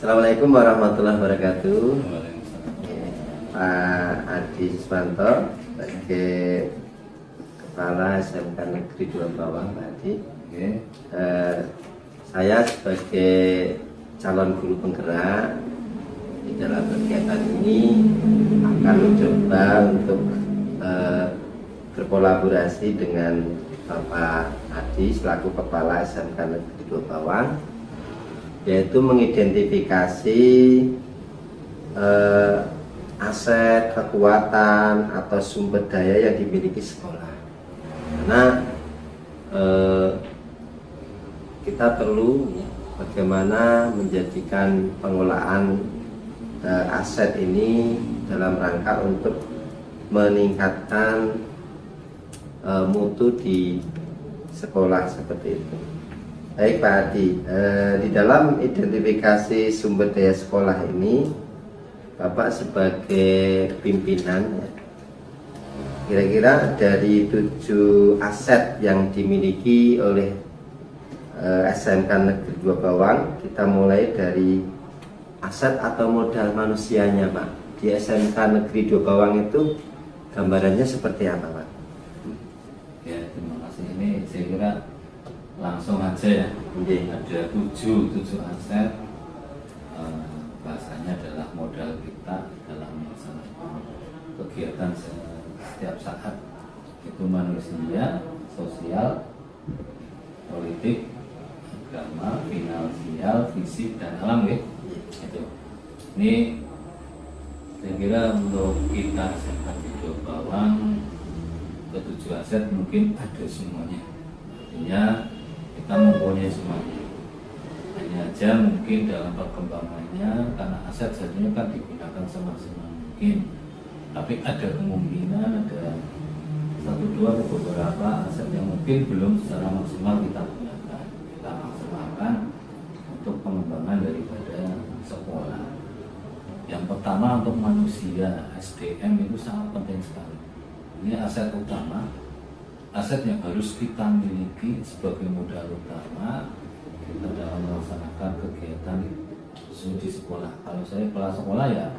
Assalamualaikum warahmatullahi wabarakatuh. Pak Adi Suswanto sebagai Kepala SMK Negeri 2 Bawang, Pak Adi. Saya sebagai calon guru penggerak di dalam kegiatan ini akan mencoba untuk berkolaborasi dengan Bapak Adi selaku Kepala SMK Negeri 2 Bawang, yaitu mengidentifikasi aset, kekuatan atau sumber daya yang dimiliki sekolah. Karena kita perlu bagaimana menjadikan pengelolaan aset ini dalam rangka untuk meningkatkan mutu di sekolah seperti itu. Baik Pak Adi, di dalam identifikasi sumber daya sekolah ini, Bapak sebagai pimpinan, kira-kira dari 7 aset yang dimiliki oleh SMK Negeri 2 Bawang, kita mulai dari aset atau modal manusianya, Pak. Di SMK Negeri 2 Bawang itu gambarannya seperti apa, Pak? Ya, terima kasih. Ini saya kira langsung aja ya. Ada 7 aset. Bahasanya adalah modal kita dalam melaksanakan kegiatan setiap saat, itu manusia, sosial, politik, agama, finansial, fisik, dan alam ya. Itu. Ini saya kira untuk kita SMK Negeri 2 Bawang, ke-7 aset mungkin ada semuanya. Artinya kita mempunyai semuanya. Hanya aja mungkin dalam perkembangannya, karena aset seharusnya kan digunakan semaksimal mungkin, tapi ada kemungkinan ada 1-2 beberapa aset yang mungkin belum secara maksimal kita gunakan, kita maksimalkan untuk pengembangan daripada sekolah. Yang pertama untuk manusia, SDM itu sangat penting sekali. Ini aset utama, aset yang harus kita miliki sebagai modal utama kita dalam melaksanakan kegiatan di sekolah. Kalau saya kepala sekolah ya,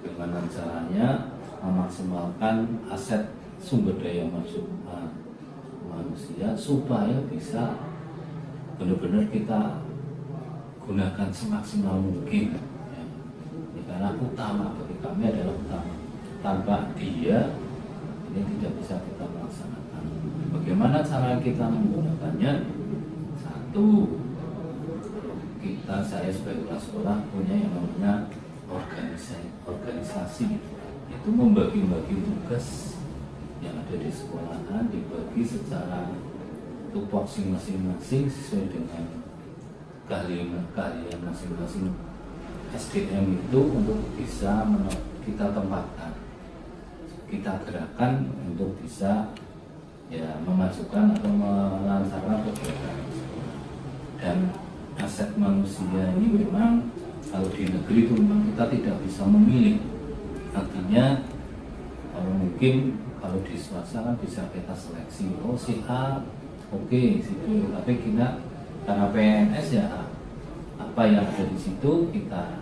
bagaimana caranya memaksimalkan aset sumber daya manusia supaya bisa benar-benar kita gunakan semaksimal mungkin. Ya. Karena utama bagi kami adalah utama. Tanpa dia ini tidak bisa kita melaksanakan. Bagaimana cara kita menggunakannya? Satu, saya sebagai kepala sekolah punya yang namanya organisasi, itu membagi-bagi tugas yang ada di sekolahan, dibagi secara tupoksi masing-masing sesuai dengan keahlian masing-masing SDM itu untuk bisa kita tempatkan, kita gerakan untuk bisa ya memajukan atau melancarkan kegiatan sekolah. Dan aset manusia ini memang kalau di negeri itu memang kita tidak bisa memilih. Artinya kalau mungkin kalau di swasta kan bisa kita seleksi, oh si A oke, si B, tapi kita karena PNS ya apa yang ada di situ kita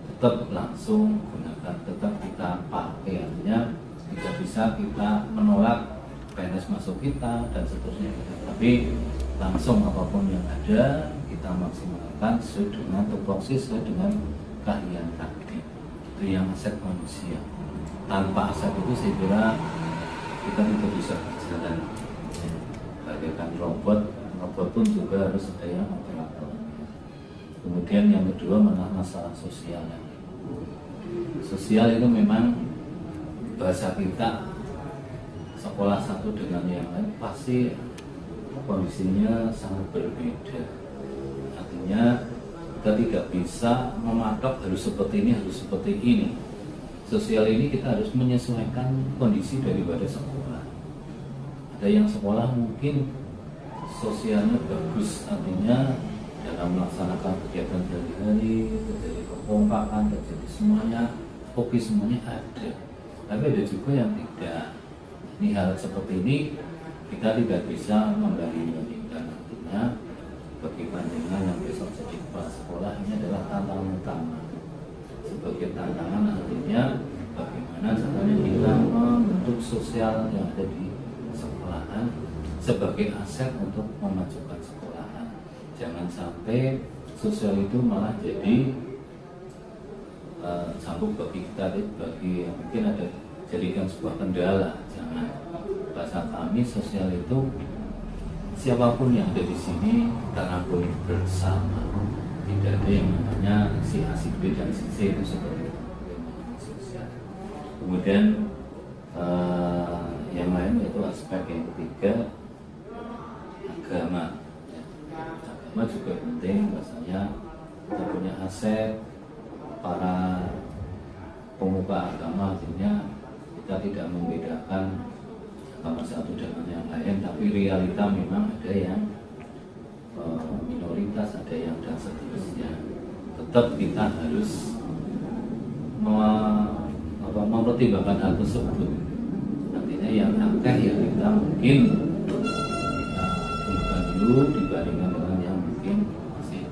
tetap langsung gunakan, tetap kita pakai. Artinya tidak bisa kita menolak PNS masuk kita dan seterusnya, tapi langsung apapun yang ada kita maksimalkan sesuai dengan tupoksi, sesuai dengan keahlian tadi. Itu yang aset manusia. Tanpa aset itu saya kira kita tidak bisa berjalan. Bagaikan robot pun juga harus ada yang operator. Kemudian yang kedua masalah sosial. Sosial itu memang bahasa kita, sekolah satu dengan yang lain pasti kondisinya sangat berbeda. Artinya kita tidak bisa mematok harus seperti ini, harus seperti ini. Sosial ini kita harus menyesuaikan kondisi daripada sekolah. Ada yang sekolah mungkin sosialnya bagus, artinya dalam melaksanakan kegiatan sehari-hari terjadi kekompakan, terjadi semuanya oke, semuanya ada. Tapi ada juga yang tidak. Ini hal seperti ini kita tidak bisa membandingkan. Artinya bagi panjenengan yang besok jadi kepala sekolah ini adalah tantangan utama. Sebagai tantangan artinya bagaimana caranya kita membentuk sosial yang ada di sekolahan sebagai aset untuk memajukan sekolahan. Jangan sampai sosial itu malah jadi sambung bagi kita, bagi yang mungkin ada jadikan sebuah kendala. Jangan. Bahasa kami sosial itu siapapun yang ada di sini kita rangkul bersama. Tidak ada yang namanya si A, si B dan si C itu seperti itu. Sosial. Kemudian yang lain yaitu aspek yang ketiga, agama. Agama juga penting, bahasanya kita punya aset para pemuka agama, artinya kita tidak membedakan agama satu dengan yang lain, tapi realita memang ada yang minoritas, ada yang dan seterusnya. Tetap kita harus mempertimbangkan hal tersebut. Artinya yang akeh ya kita mungkin kita dulukan dulu dibandingkan dengan yang mungkin masih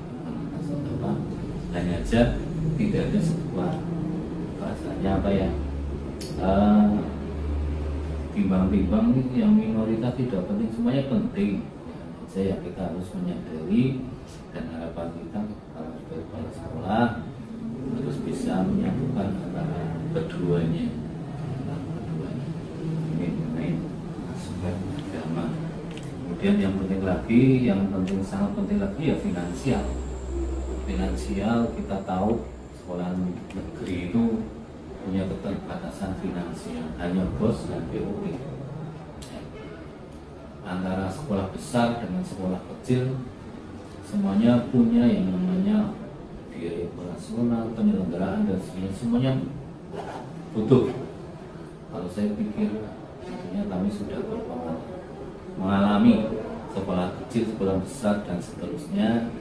apa, hanya aja tidak ada sebuah bahasanya apa ya, timbang-timbang yang minoritas tidak penting, semuanya penting. Saya kita harus menyadari, dan harapan kita kalau sebagai kepala sekolah harus bisa menyatukan antara keduanya. Ini mengenai aspek agama. Kemudian yang penting lagi, sangat penting lagi ya finansial. Finansial kita tahu sekolah negeri itu punya keterbatasan finansial, hanya bos dan BOP. Antara sekolah besar dengan sekolah kecil, semuanya punya yang namanya biaya operasional, penyelenggaraan dan sebagainya, semuanya butuh. Kalau saya pikir, artinya kami sudah mengalami sekolah kecil, sekolah besar dan seterusnya,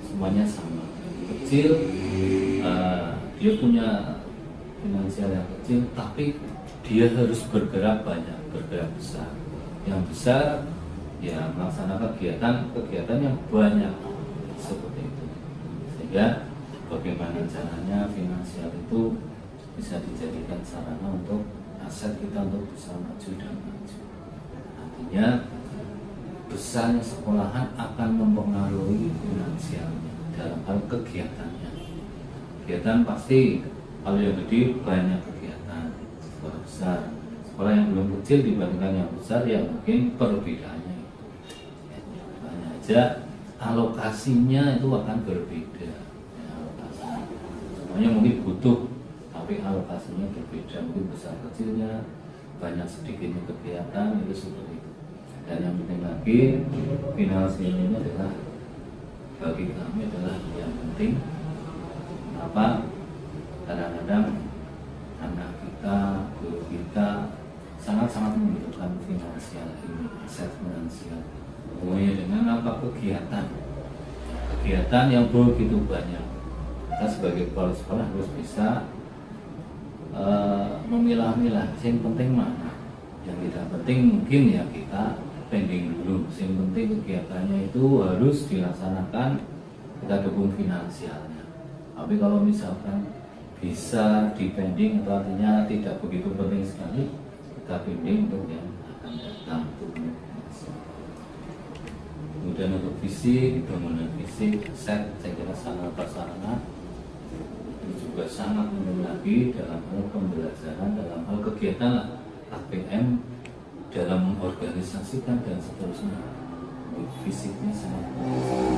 semuanya sama. Kecil, dia punya finansial yang kecil, tapi dia harus bergerak banyak, bergerak besar. Yang besar ya melaksanakan kegiatan yang banyak seperti itu. Sehingga bagaimana caranya finansial itu bisa dijadikan sarana untuk aset kita untuk bisa maju dan maju. Artinya besarnya sekolahan akan mempengaruhi finansialnya dalam hal kegiatannya. Kegiatan pasti kalau yang gede banyak kegiatan, sekolah besar. Sekolah yang belum kecil dibandingkan yang besar ya mungkin perbedaannya itu. Hanya aja alokasinya itu akan berbeda. Ya, alokasinya. Semuanya mungkin butuh, tapi alokasinya berbeda. Mungkin besar kecilnya, banyak sedikitnya kegiatan itu seperti itu. Dan yang penting lagi, finansial ini adalah bagi kami adalah yang penting. Apa? Kadang-kadang anak kita, guru kita sangat-sangat membutuhkan finansial ini, aset finansial. Hubungannya dengan apa? Kegiatan yang begitu banyak. Kita sebagai kepala sekolah harus bisa memilah-milah. Yang penting mana? Yang tidak penting mungkin ya kita pending dulu. Yang penting kegiatannya itu harus dilaksanakan, kita dukung finansialnya. Tapi kalau misalkan bisa dipending atau artinya tidak begitu penting sekali, kita pending untuk yang akan datang. Kemudian untuk fisik, bangunan fisik, set, saya kira sarana itu juga sangat penting lagi dalam hal pembelajaran, dalam hal kegiatan APM, dalam organisasikan dan seterusnya. Fisiknya sangat penting.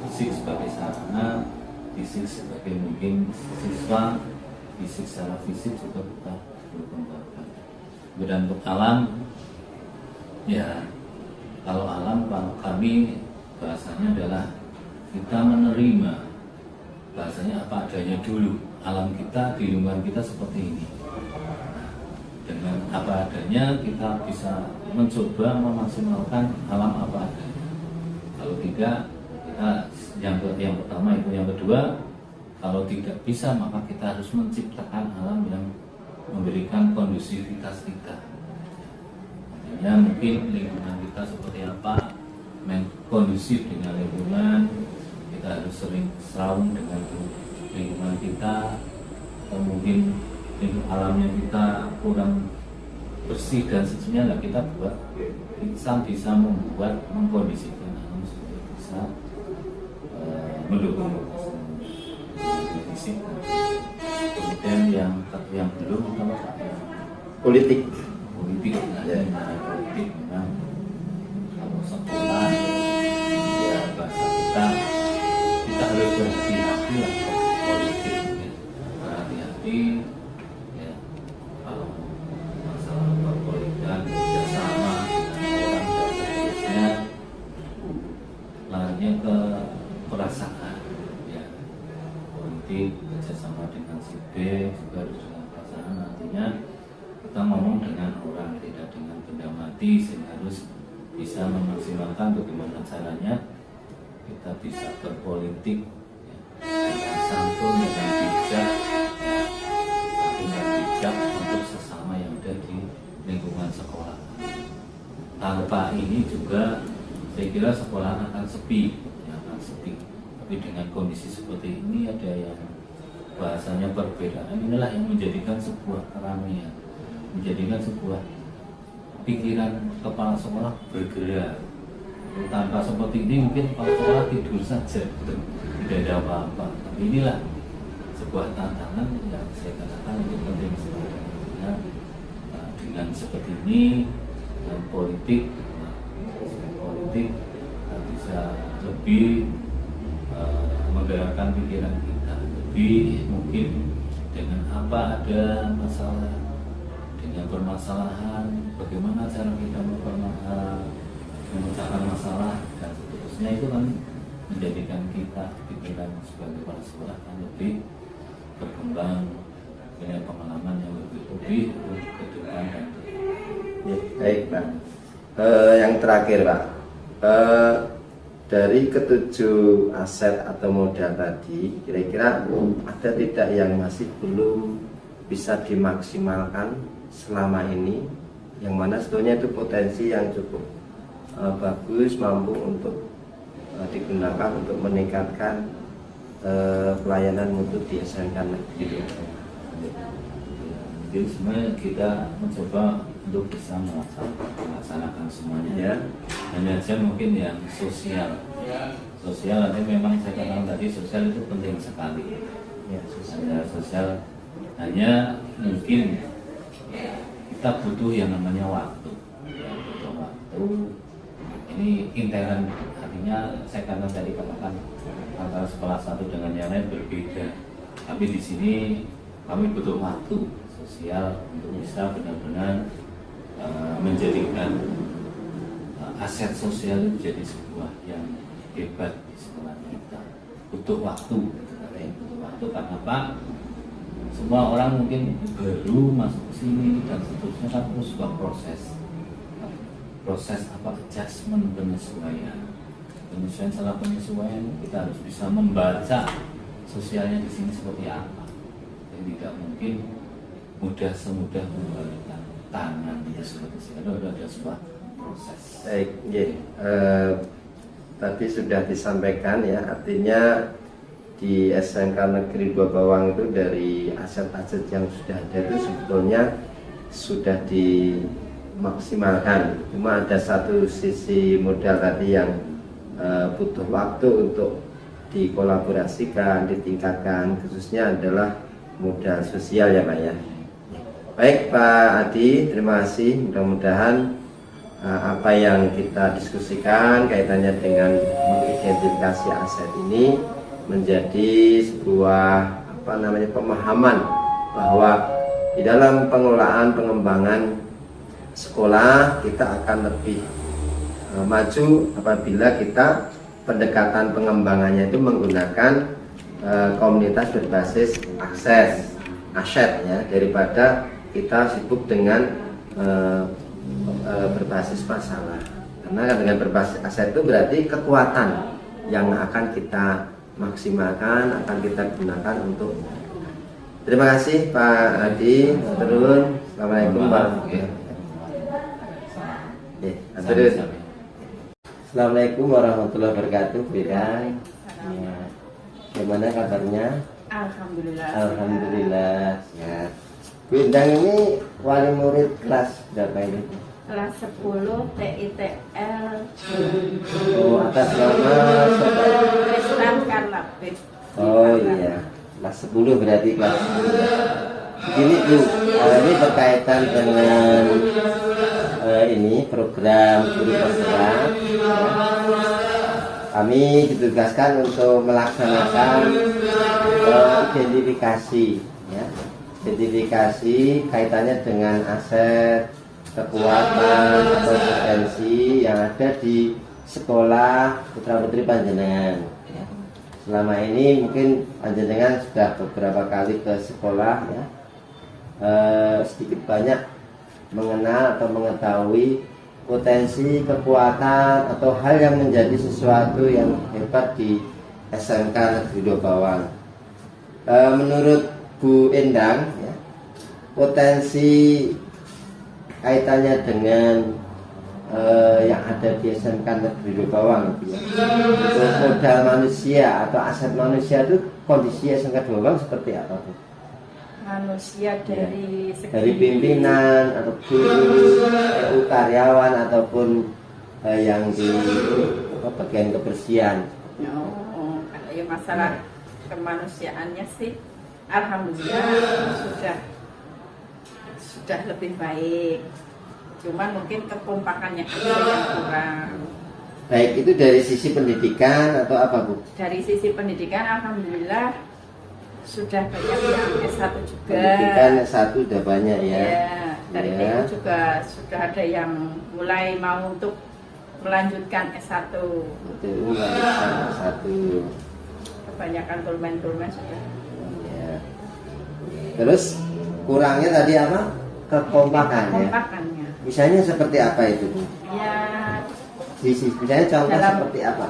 Fisik sebagai sarana, fisik sebagai mungkin siswa, fisik secara fisik juga kita perlu kembangkan. Kemudian untuk alam, ya kalau alam kami bahasanya adalah kita menerima, bahasanya apa adanya dulu. Alam kita di lingkungan kita seperti ini. Dengan apa adanya kita bisa mencoba memaksimalkan alam apa adanya. Kalau tidak, kita yang pertama itu, yang kedua, kalau tidak bisa maka kita harus menciptakan alam yang memberikan kondusivitas kita. Artinya mungkin lingkungan kita seperti apa, kondusif dengan lingkungan, kita harus sering seraung dengan lingkungan kita, atau mungkin alamnya kita kurang bersih dan seterusnya, lah kita bisa membuat mengkondisikan alam supaya bisa mendukung fisik. Kemudian yang belum apa Pak? Politik. Politik, politik memang kalau sekolah ya bahasa kita harus berhati-hati lah politik, ya. Berhati-hati ya kalau masalah perpolitikan kerjasama dengan orang dan seterusnya, larinya ke perasaan ya. Politik kerjasama dengan si B juga harus dengan perasaan, nantinya kita ngomong dengan orang, tidak dengan benda mati, sehingga harus bisa memaksimalkan bagaimana caranya kita bisa berpolitik ya, dengan santun, dengan bijak ya, santun dan bijak untuk sesama yang ada di lingkungan sekolah. Tanpa ini juga saya kira sekolah akan sepi ya, akan sepi. Tapi dengan kondisi seperti ini ada yang bahasanya perbedaan, inilah yang menjadikan sebuah keramaian, menjadikan sebuah pikiran kepala sekolah bergerak. Tanpa seperti ini mungkin kepala sekolah tidur saja, tidak ada apa-apa. Tapi inilah sebuah tantangan yang saya katakan itu penting sekali. Ya, dengan seperti ini, dengan politik kita bisa lebih menggerakkan pikiran kita, lebih mungkin dengan apa ada masalah, dengan permasalahan, bagaimana cara kita memecahkan masalah dan seterusnya, itu kan menjadikan kita pikiran sebagai kepala sekolah kan lebih berkembang, punya pengalaman yang lebih ke depan dan Ya, baik Pak. Yang terakhir Pak, dari ketujuh aset atau modal tadi, kira-kira ada tidak yang masih belum bisa dimaksimalkan selama ini, yang mana sebetulnya itu potensi yang cukup bagus, mampu untuk digunakan untuk meningkatkan pelayanan mutu di SMK Negeri. Jadi sebenarnya kita mencoba untuk bisa melaksanakan semuanya ya. Hanya saja mungkin yang sosial nanti memang saya katakan tadi, sosial itu penting sekali ya. Sosial hanya mungkin kita butuh yang namanya waktu ya, butuh waktu. Ini intern, artinya saya katakan tadi katakan antara sekolah satu dengan yang lain berbeda, tapi di sini kami butuh waktu sosial untuk bisa benar-benar menjadikan aset sosial itu jadi sebuah yang hebat di sekolah kita. Butuh waktu, butuh waktu karena apa? Semua orang mungkin baru masuk ke sini dan seterusnya, kan perlu sebuah proses apa, adjustment, penyesuaian salah penyesuaian. Kita harus bisa membaca sosialnya di sini seperti apa. Jadi tidak mungkin semudah membalikan tangan itu seperti itu. Ada sebuah proses. Baik, tadi sudah disampaikan ya, artinya di SMK Negeri 2 Bawang itu dari aset-aset yang sudah ada itu sebetulnya sudah dimaksimalkan. Cuma ada satu sisi modal tadi yang butuh waktu untuk dikolaborasikan, ditingkatkan, khususnya adalah modal sosial ya Pak ya. Baik Pak Adi, terima kasih. Mudah-mudahan apa yang kita diskusikan kaitannya dengan mengidentifikasi aset ini menjadi sebuah pemahaman bahwa di dalam pengelolaan pengembangan sekolah kita akan lebih maju apabila kita pendekatan pengembangannya itu menggunakan komunitas berbasis aset ya, daripada kita sibuk dengan berbasis masalah. Karena dengan berbasis aset itu berarti kekuatan yang akan kita maksimalkan, akan kita gunakan untuk. Terima kasih Pak Adi. Turun. Assalamualaikum Pak. Assalamualaikum warahmatullahi wabarakatuh, Bu Endang. Ya. Gimana kabarnya? Alhamdulillah. Alhamdulillah sehat. Bu Endang ini wali murid kelas berapa ini? Kelas 10 TITL Oh, atas nama siapa? Kristen Karlapit. Oh iya, kelas 10 berarti kelas 10. Ini Bu, ini berkaitan dengan ini program guru penggerak. Kami ditugaskan untuk melaksanakan identifikasi, ya. Identifikasi kaitannya dengan aset, kekuatan atau potensi yang ada di sekolah putra putri panjenengan. Ya. Selama ini mungkin panjenengan sudah beberapa kali ke sekolah, ya. Sedikit banyak mengenal atau mengetahui potensi, kekuatan atau hal yang menjadi sesuatu yang hebat di SMK Negeri 2 Bawang. Menurut Bu Endang, ya, potensi kaitannya dengan yang ada di SMK Negeri 2 Bawang, ya. Untuk modal manusia atau aset manusia itu kondisi SMK 2 Bawang seperti apa, Bu? Manusia dari segi Dari pimpinan atau guru, karyawan ataupun yang di bagian kebersihan. Oh, kalau ya masalah kemanusiaannya sih alhamdulillah sudah lebih baik. Cuman mungkin kekompakannya aja yang kurang. Baik itu dari sisi pendidikan atau apa, Bu? Dari sisi pendidikan alhamdulillah sudah banyak yang S1 juga. Pendidikan S1 sudah banyak ya. Ya, dari Ya. TU juga sudah ada yang mulai mau untuk melanjutkan S1. Itu S1. Kebanyakan tulmen-tulmen sudah. Ya. Terus kurangnya tadi apa? Kekompakan ya. Kompakannya. Misalnya seperti apa itu, Bu? Ya, Misalnya contoh Dalam- seperti apa?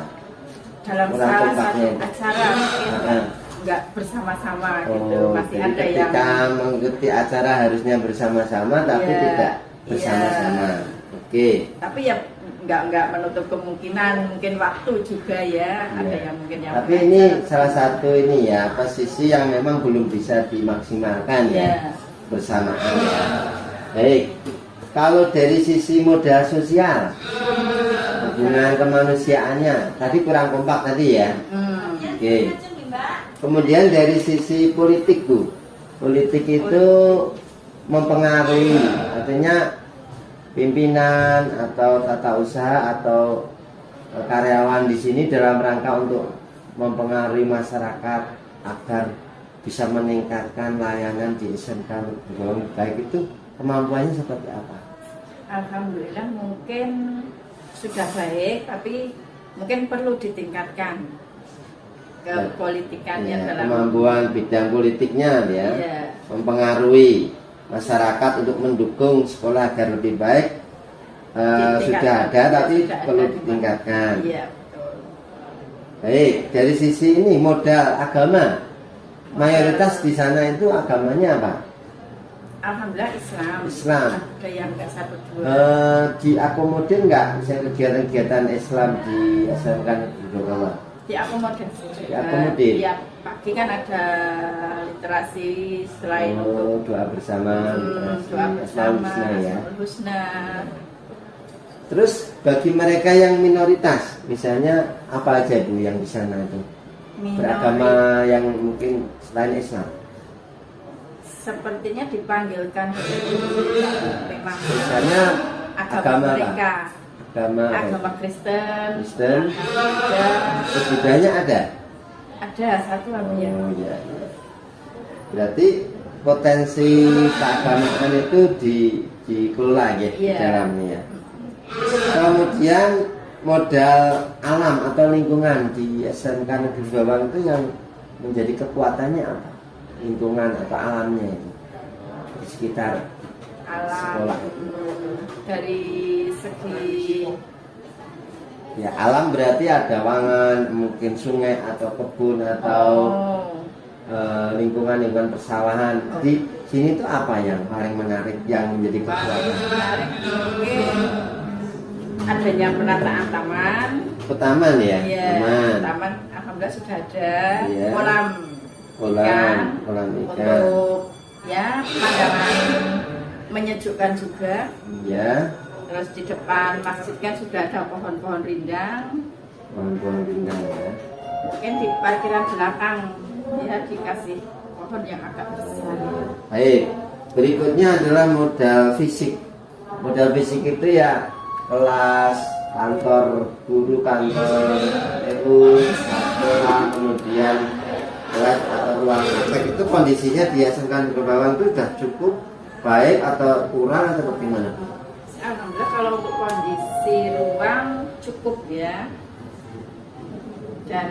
dalam Kurang salah kompaknya. satu acara mungkin nggak bersama-sama gitu. Oh, Masih jadi ada yang ketika mengikuti acara harusnya bersama-sama tapi Iya, tidak bersama-sama. Oke. tapi ya nggak menutup kemungkinan mungkin waktu juga ya. Ada Iya. yang mungkin yang Tapi ini salah satu ini ya posisi yang memang belum bisa dimaksimalkan ya. ya bersamaan. Ya. Baik. Kalau dari sisi modal sosial, hubungan kemanusiaannya tadi kurang kompak tadi ya. Oke. Kemudian dari sisi politik, Bu, politik itu mempengaruhi, artinya pimpinan atau tata usaha atau karyawan di sini dalam rangka untuk mempengaruhi masyarakat agar bisa meningkatkan layanan di SMK Negeri baik itu kemampuannya seperti apa? Alhamdulillah mungkin sudah baik, tapi mungkin perlu ditingkatkan kepolitikannya Ya, dalam kemampuan bidang politiknya ya, Iya. mempengaruhi masyarakat untuk mendukung sekolah agar lebih baik sudah ada tapi sudah perlu ada. ditingkatkan. Iya, betul. Baik, dari sisi ini modal agama, mayoritas di sana itu agamanya apa? Alhamdulillah Islam. Islam. Ada yang enggak satu dua. Diakomodir nggak misalnya kegiatan-kegiatan Islam di SMK Negeri 2 Bawang? Diakomodasi juga. Diakomodir. Tiap pagi kan ada literasi selain untuk Doa bersama, doa bersama, Husna ya. Asmaul Husna. Terus bagi mereka yang minoritas, misalnya apa aja Bu yang di sana itu beragama yang mungkin selain Islam? Sepertinya dipanggilkan memang Misalnya agama apa? mereka. Agama apa? Agama Kristen. Kristen. Ada, Terus budayanya ada? ada satu apa ya? Oh iya. Berarti potensi keagamaan itu dikelola ya di Iya. dalamnya ya. Kemudian modal alam atau lingkungan di SMK Negeri 2 Bawang itu yang menjadi kekuatannya apa? Lingkungan atau alamnya itu di sekitar Alam sekolah. dari segi Ya alam berarti ada wangan, mungkin sungai atau kebun atau lingkungan persawahan. Di sini tuh apa yang paling menarik yang menjadi paling kekuatan? menarik mungkin adanya penataan taman. Taman ya, Iya, taman. taman alhamdulillah sudah ada. Iya. Kolam ikan kolam ikan. untuk ya pemandangan menyejukkan juga. Ya, Terus di depan masjid kan sudah ada pohon-pohon rindang. pohon-pohon rindang ya. Mungkin di parkiran belakang ya dikasih pohon yang agak besar. Baik, berikutnya adalah modal fisik. Modal fisik itu ya kelas, kantor guru, kantor RU, sekolah, kemudian kelas atau ruang praktek itu kondisinya di SMK Negeri Bawang itu sudah cukup baik atau kurang atau bagaimana? Alhamdulillah kalau untuk kondisi ruang cukup ya, dan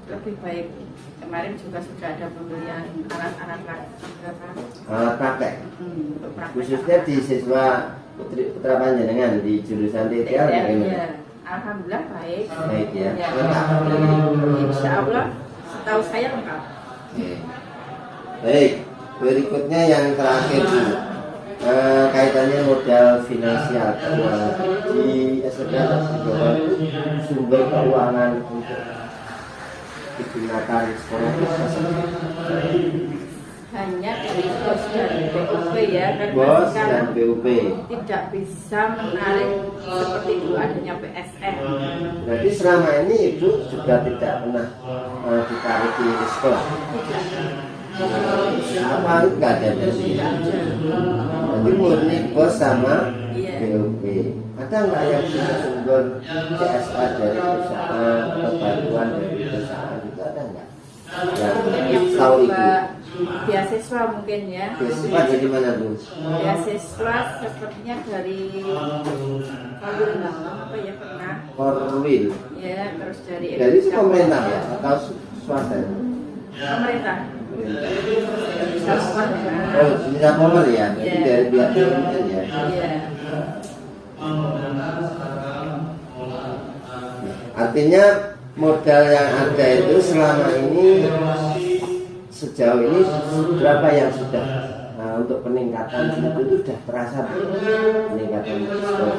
lebih baik. Kemarin juga sudah ada pembelian alat-alat praktek juga kan. Alat praktek, Untuk praktek. khususnya di siswa Putra Panjenengan di jurusan TTL bagaimana? Ya, alhamdulillah baik. Baik ya. Ya. Lengkap. Insya Allah, setahu saya lengkap. Oke. Baik, berikutnya yang terakhir dulu. Kaitannya modal finansial keuangan di SMK Negeri Bawang itu sumber keuangan untuk digunakan sekolah itu Hanya dari bos dan BUP ya, karena bos dan sekarang BUP. tidak bisa menarik seperti dulu adanya PSN. Berarti selama ini ibu juga tidak pernah ditarik di sekolah. Apa enggak ada dari Jadi murni bos sama Iya. BUP. Ada nggak yang punya sumber CSR dari perusahaan atau bantuan dari perusahaan itu ada nggak? Mungkin yang Tahu ibu. coba beasiswa mungkin ya. Beasiswa dari mana bu? Beasiswa sepertinya dari apa ya pernah Korwil. ya, terus dari Dari pemerintah ya atau swasta? pemerintah. Oh, bisa pomer ya. Jadi Iya. dari pihak pemerintah ya. Iya. Artinya modal yang ada itu selama ini sejauh ini berapa yang sudah untuk peningkatan itu sudah terasa belum? Peningkatan sekolah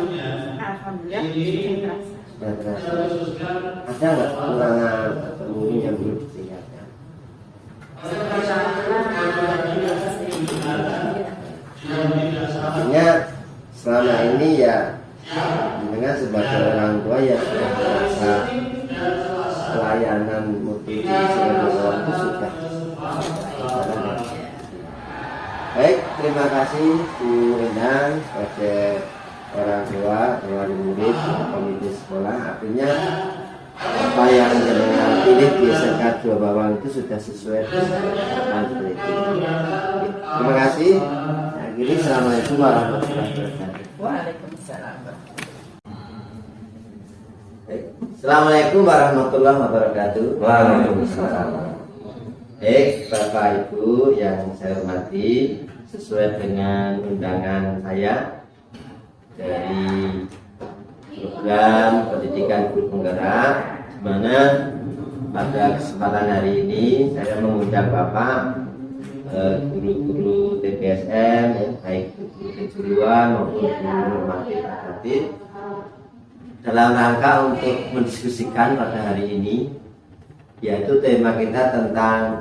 Alhamdulillah sudah terasa. sudah terasa. Ada nggak kekurangan atau mungkin yang belum ditingkatkan? Artinya selama ini ya dengan sebagai orang tua ya sudah merasa pelayanan mutu di sekolah itu sudah. Baik, terima kasih Bu Endang sebagai orang tua, wali murid, komite sekolah. Artinya apa yang dengan pilih di SMK 2 Bawang itu sudah sesuai dengan seperti itu. Terima kasih. Akhirnya assalamualaikum warahmatullahi wabarakatuh. Waalaikumsalam. Assalamualaikum warahmatullahi wabarakatuh. Waalaikumsalam. Baik, Bapak Ibu yang saya hormati, sesuai dengan undangan saya dari program pendidikan guru penggerak, di mana pada kesempatan hari ini saya mengundang Bapak guru-guru TPSM, ya, baik guru kejuruan maupun guru normatif akademik, dalam rangka untuk mendiskusikan pada hari ini, yaitu tema kita tentang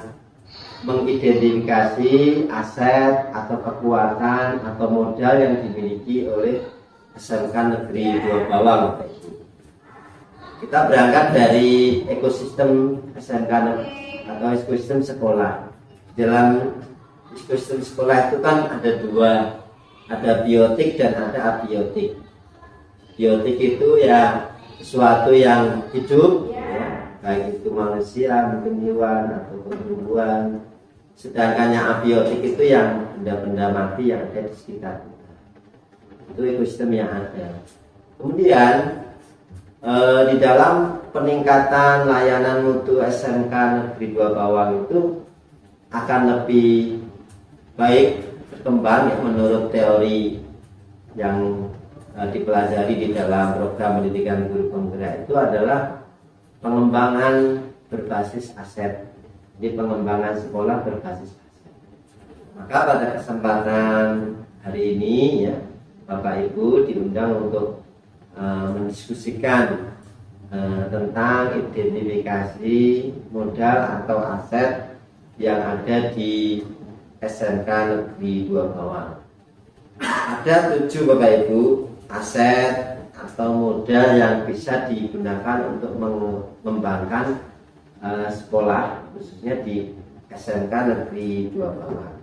mengidentifikasi aset atau kekuatan atau modal yang dimiliki oleh SMK Negeri 2 Bawang. Kita berangkat dari ekosistem SMK atau ekosistem sekolah. Dalam ekosistem sekolah itu kan ada dua, ada biotik dan ada abiotik. Biotik itu ya sesuatu yang hidup, ya, baik itu manusia, mungkin hewan atau tumbuhan. Sedangkan yang abiotik itu yang benda-benda mati yang ada di sekitar kita. Itu ekosistem yang ada. Kemudian di dalam peningkatan layanan mutu SMK Negeri 2 Bawang itu akan lebih baik berkembang ya, menurut teori yang dipelajari di dalam program pendidikan guru penggerak itu adalah pengembangan berbasis aset. Jadi pengembangan sekolah berbasis aset. Maka pada kesempatan hari ini ya, Bapak Ibu diundang untuk mendiskusikan tentang identifikasi modal atau aset yang ada di SMK Negeri 2 Bawang. Ada 7 Bapak Ibu aset atau modal yang bisa digunakan untuk mengembangkan sekolah, khususnya di SMK Negeri 2 Bawang.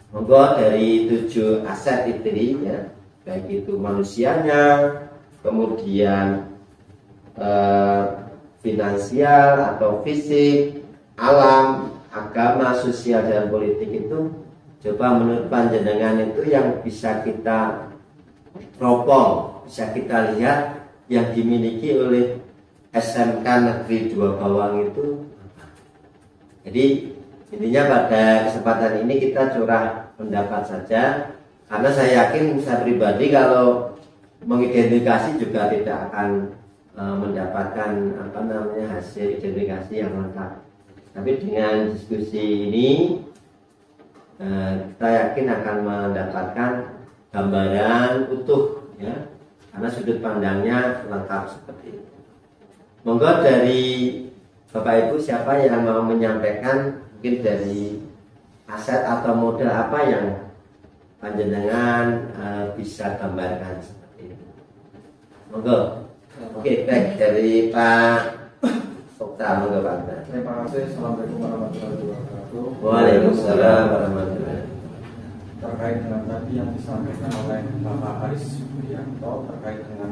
Monggo dari 7 aset itu ya, baik itu manusianya, kemudian finansial atau fisik, alam, agama, sosial dan politik itu, coba menurut panjenengan itu yang bisa kita teropong, bisa kita lihat yang dimiliki oleh SMK Negeri 2 Bawang itu. Jadi intinya pada kesempatan ini kita curah pendapat saja, karena saya yakin saya pribadi kalau mengidentifikasi juga tidak akan mendapatkan hasil identifikasi yang lengkap. Tapi dengan diskusi ini kita yakin akan mendapatkan gambaran utuh ya, karena sudut pandangnya lengkap seperti itu. Monggo dari Bapak Ibu siapa yang mau menyampaikan, mungkin dari aset atau modal apa yang panjenengan bisa gambarkan seperti itu. Monggo. Oke, baik, dari Pak Okta, monggo Pak Okta. Terima kasih. Assalamualaikum warahmatullahi wabarakatuh. Waalaikumsalam warahmatullahi wabarakatuh. Terkait dengan tadi yang disampaikan oleh Bapak Haris Supriyanto terkait dengan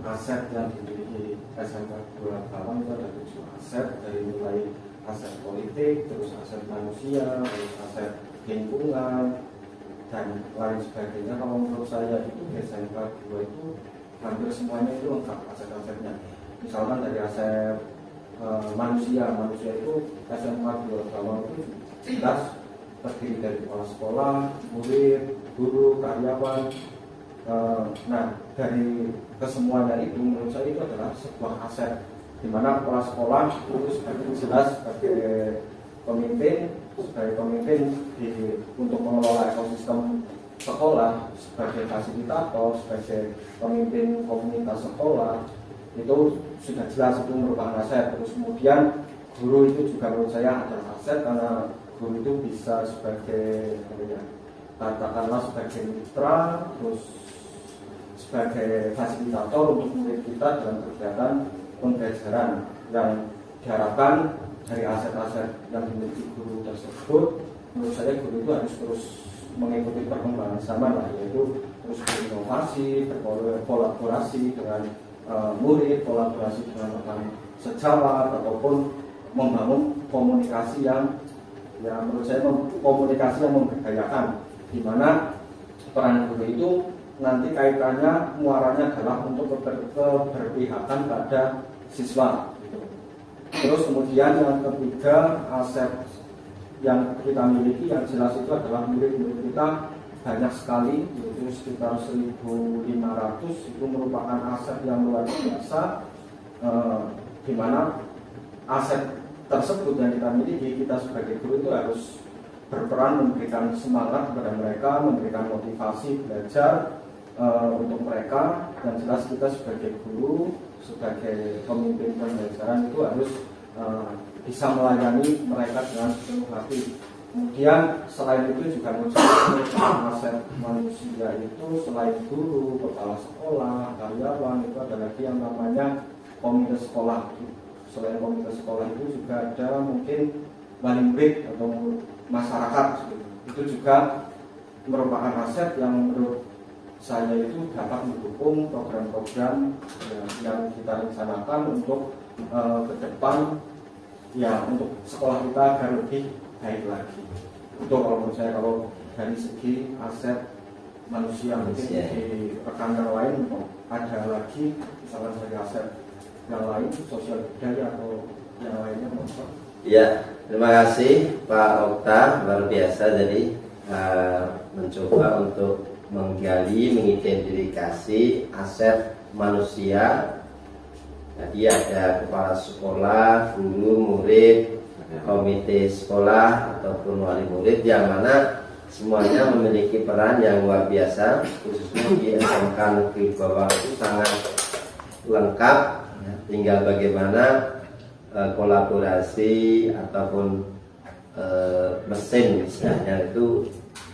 aset yang dimiliki SMK 2 Bawang, itu ada 7 aset, dari mulai aset politik, terus aset manusia, terus aset lingkungan dan lain sebagainya. Kalau menurut saya itu SMK 2 itu hampir semuanya itu lengkap aset-asetnya. Misalkan dari aset manusia itu SMK 2 Bawang itu jelas terdiri dari kepala sekolah, murid, guru, karyawan. Nah, dari kesemuanya itu menurut saya itu adalah sebuah aset, di mana kepala sekolah itu jelas sebagai pemimpin untuk mengelola ekosistem sekolah, sebagai fasilitator, sebagai pemimpin komunitas sekolah, itu sudah jelas itu merupakan aset. Terus kemudian guru itu juga menurut saya adalah aset, karena guru itu bisa sebagai katakanlah sebagai mitra, terus sebagai fasilitator untuk murid kita dalam kegiatan pembelajaran yang diharapkan dari aset-aset yang dimiliki guru tersebut. Menurut saya guru itu harus terus mengikuti perkembangan zaman lah, yaitu terus berinovasi, berkolaborasi dengan murid, kolaborasi dengan rekan sejawat, ataupun membangun komunikasi yang menurut saya komunikasi yang memberdayakan, di mana peran guru itu nanti kaitannya muaranya adalah untuk keberpihakan pada siswa. Terus kemudian yang ketiga, aset yang kita miliki yang jelas itu adalah murid-murid kita banyak sekali, yaitu sekitar 1.500. Itu merupakan aset yang luar biasa, di mana aset tersebut yang kita miliki, kita sebagai guru itu harus berperan memberikan semangat kepada mereka, memberikan motivasi belajar untuk mereka. Dan jelas kita sebagai guru, sebagai pemimpin pembelajaran itu harus bisa melayani mereka dengan sepenuh hati. Kemudian selain itu juga aset manusia itu selain guru, kepala sekolah, karyawan, itu ada lagi yang namanya komite sekolah. Selain komite sekolah itu juga ada mungkin wali murid atau masyarakat. Itu juga merupakan aset yang menurut saya itu dapat mendukung program-program yang kita rencanakan untuk ke depan, ya, untuk sekolah kita agar lebih baik lagi. Itu kalau menurut saya, kalau dari segi aset manusia. Mungkin di rekan yang lain ada lagi misalnya dari aset yang lain, sosial budaya atau yang lainnya. Ya, terima kasih Pak Okta, luar biasa. Jadi mencoba untuk menggali, mengidentifikasi aset manusia. Tadi ada kepala sekolah, guru, murid, komite sekolah ataupun wali murid, yang mana semuanya memiliki peran yang luar biasa, khususnya di SMK Negeri Bawang itu sangat lengkap. Ya, tinggal bagaimana kolaborasi ataupun mesin misalnya itu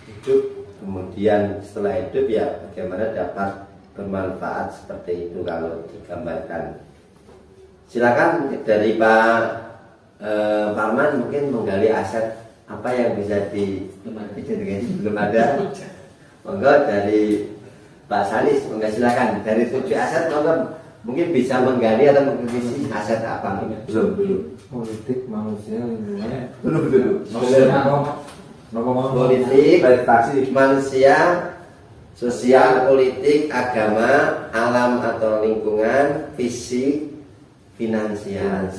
hidup, kemudian setelah hidup ya bagaimana dapat bermanfaat seperti itu kalau digambarkan. Silakan dari Pak Parman mungkin menggali aset apa yang bisa dijadikan. Belum ada. Monggo dari Pak Salis, monggo silakan dari 7 aset monggo mungkin bisa menggali atau mengkritisi aset apa. Belum. Politik, manusia, lingkungan. Belum. Politik, Politik, manusia, sosial, politik, agama, alam atau lingkungan, fisik, finansial.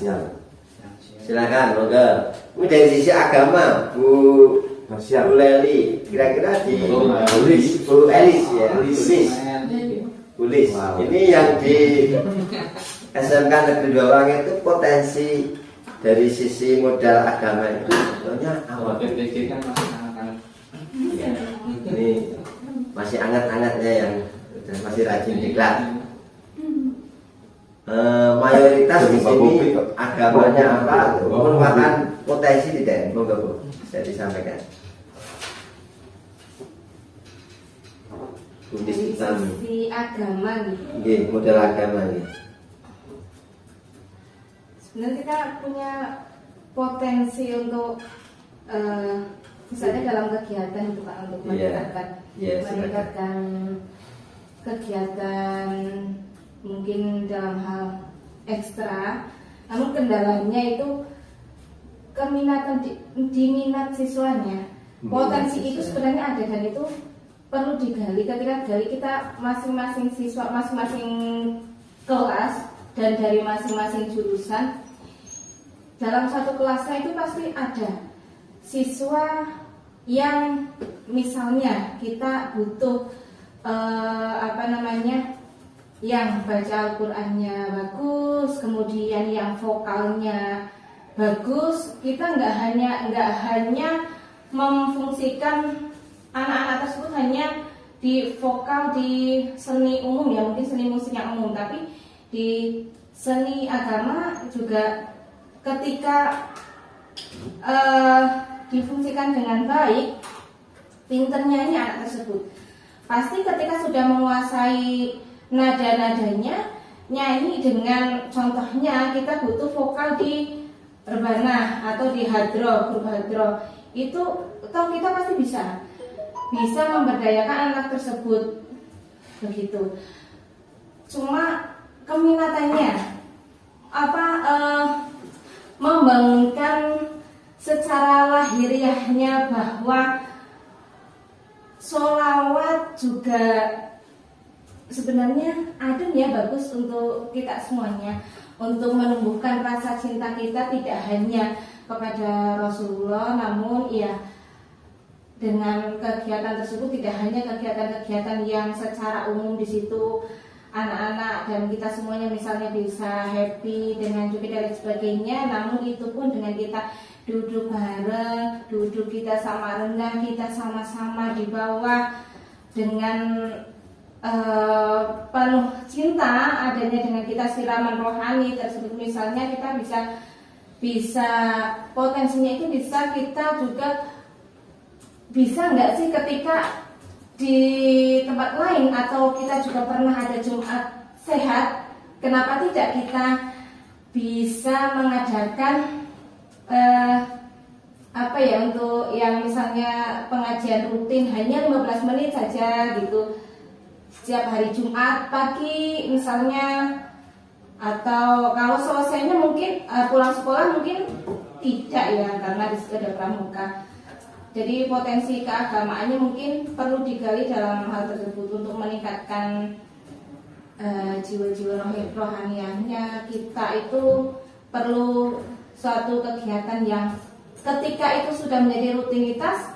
Silakan, monggo. Ini dari sisi agama, Bu Leli, kira-kira di Bu Elis ya, Bulis. Ini yang di SMK Negeri Bawang itu potensi dari sisi modal agama itu sebetulnya apa? Ya, ini masih hangat-hangatnya yang masih rajin diklat. Mayoritas di sini agamanya apa? Merupakan potensi tidak? Monggo Bu, bisa disampaikan. Dari sisi agama gitu. Nggih, modal agama nggih. Sebenarnya kita punya potensi untuk misalnya dalam kegiatan itu Pak, untuk meningkatkan kegiatan mungkin dalam hal ekstra, namun kendalanya itu keminatan di minat siswanya. Potensi itu sebenarnya ada dan itu perlu digali. Ketika gali kita masing-masing siswa, masing-masing kelas dan dari masing-masing jurusan, dalam satu kelasnya itu pasti ada siswa yang misalnya kita butuh yang baca Al-Qur'annya bagus, kemudian yang vokalnya bagus. Kita nggak hanya memfungsikan anak-anak tersebut hanya di vokal, di seni umum ya, mungkin seni musik yang umum, tapi di seni agama juga ketika difungsikan dengan baik, pinternya ini anak tersebut pasti ketika sudah menguasai nada-nadanya, nyanyi dengan contohnya kita butuh vokal di rebana atau di hadro, grup hadro, itu toh kita pasti bisa memberdayakan anak tersebut begitu. Cuma keminatannya membangunkan secara lahiriahnya bahwa sholawat juga sebenarnya adem ya, bagus untuk kita semuanya, untuk menumbuhkan rasa cinta kita tidak hanya kepada Rasulullah, namun ya dengan kegiatan tersebut tidak hanya kegiatan-kegiatan yang secara umum di situ anak-anak dan kita semuanya misalnya bisa happy dengan joget dan sebagainya, namun itu pun dengan kita duduk bareng, duduk kita sama rendah, kita sama-sama di bawah dengan penuh cinta adanya, dengan kita siraman rohani tersebut misalnya, kita bisa potensinya itu bisa kita juga bisa nggak sih ketika di tempat lain atau kita juga pernah ada Jumat sehat, kenapa tidak kita bisa mengadakan untuk yang misalnya pengajian rutin hanya 15 menit saja gitu setiap hari Jumat pagi misalnya, atau kalau selesainya mungkin pulang sekolah mungkin tidak ya, karena di situ ada pramuka. Jadi potensi keagamaannya mungkin perlu digali dalam hal tersebut untuk meningkatkan jiwa-jiwa rohaniahnya. Kita itu perlu suatu kegiatan yang ketika itu sudah menjadi rutinitas,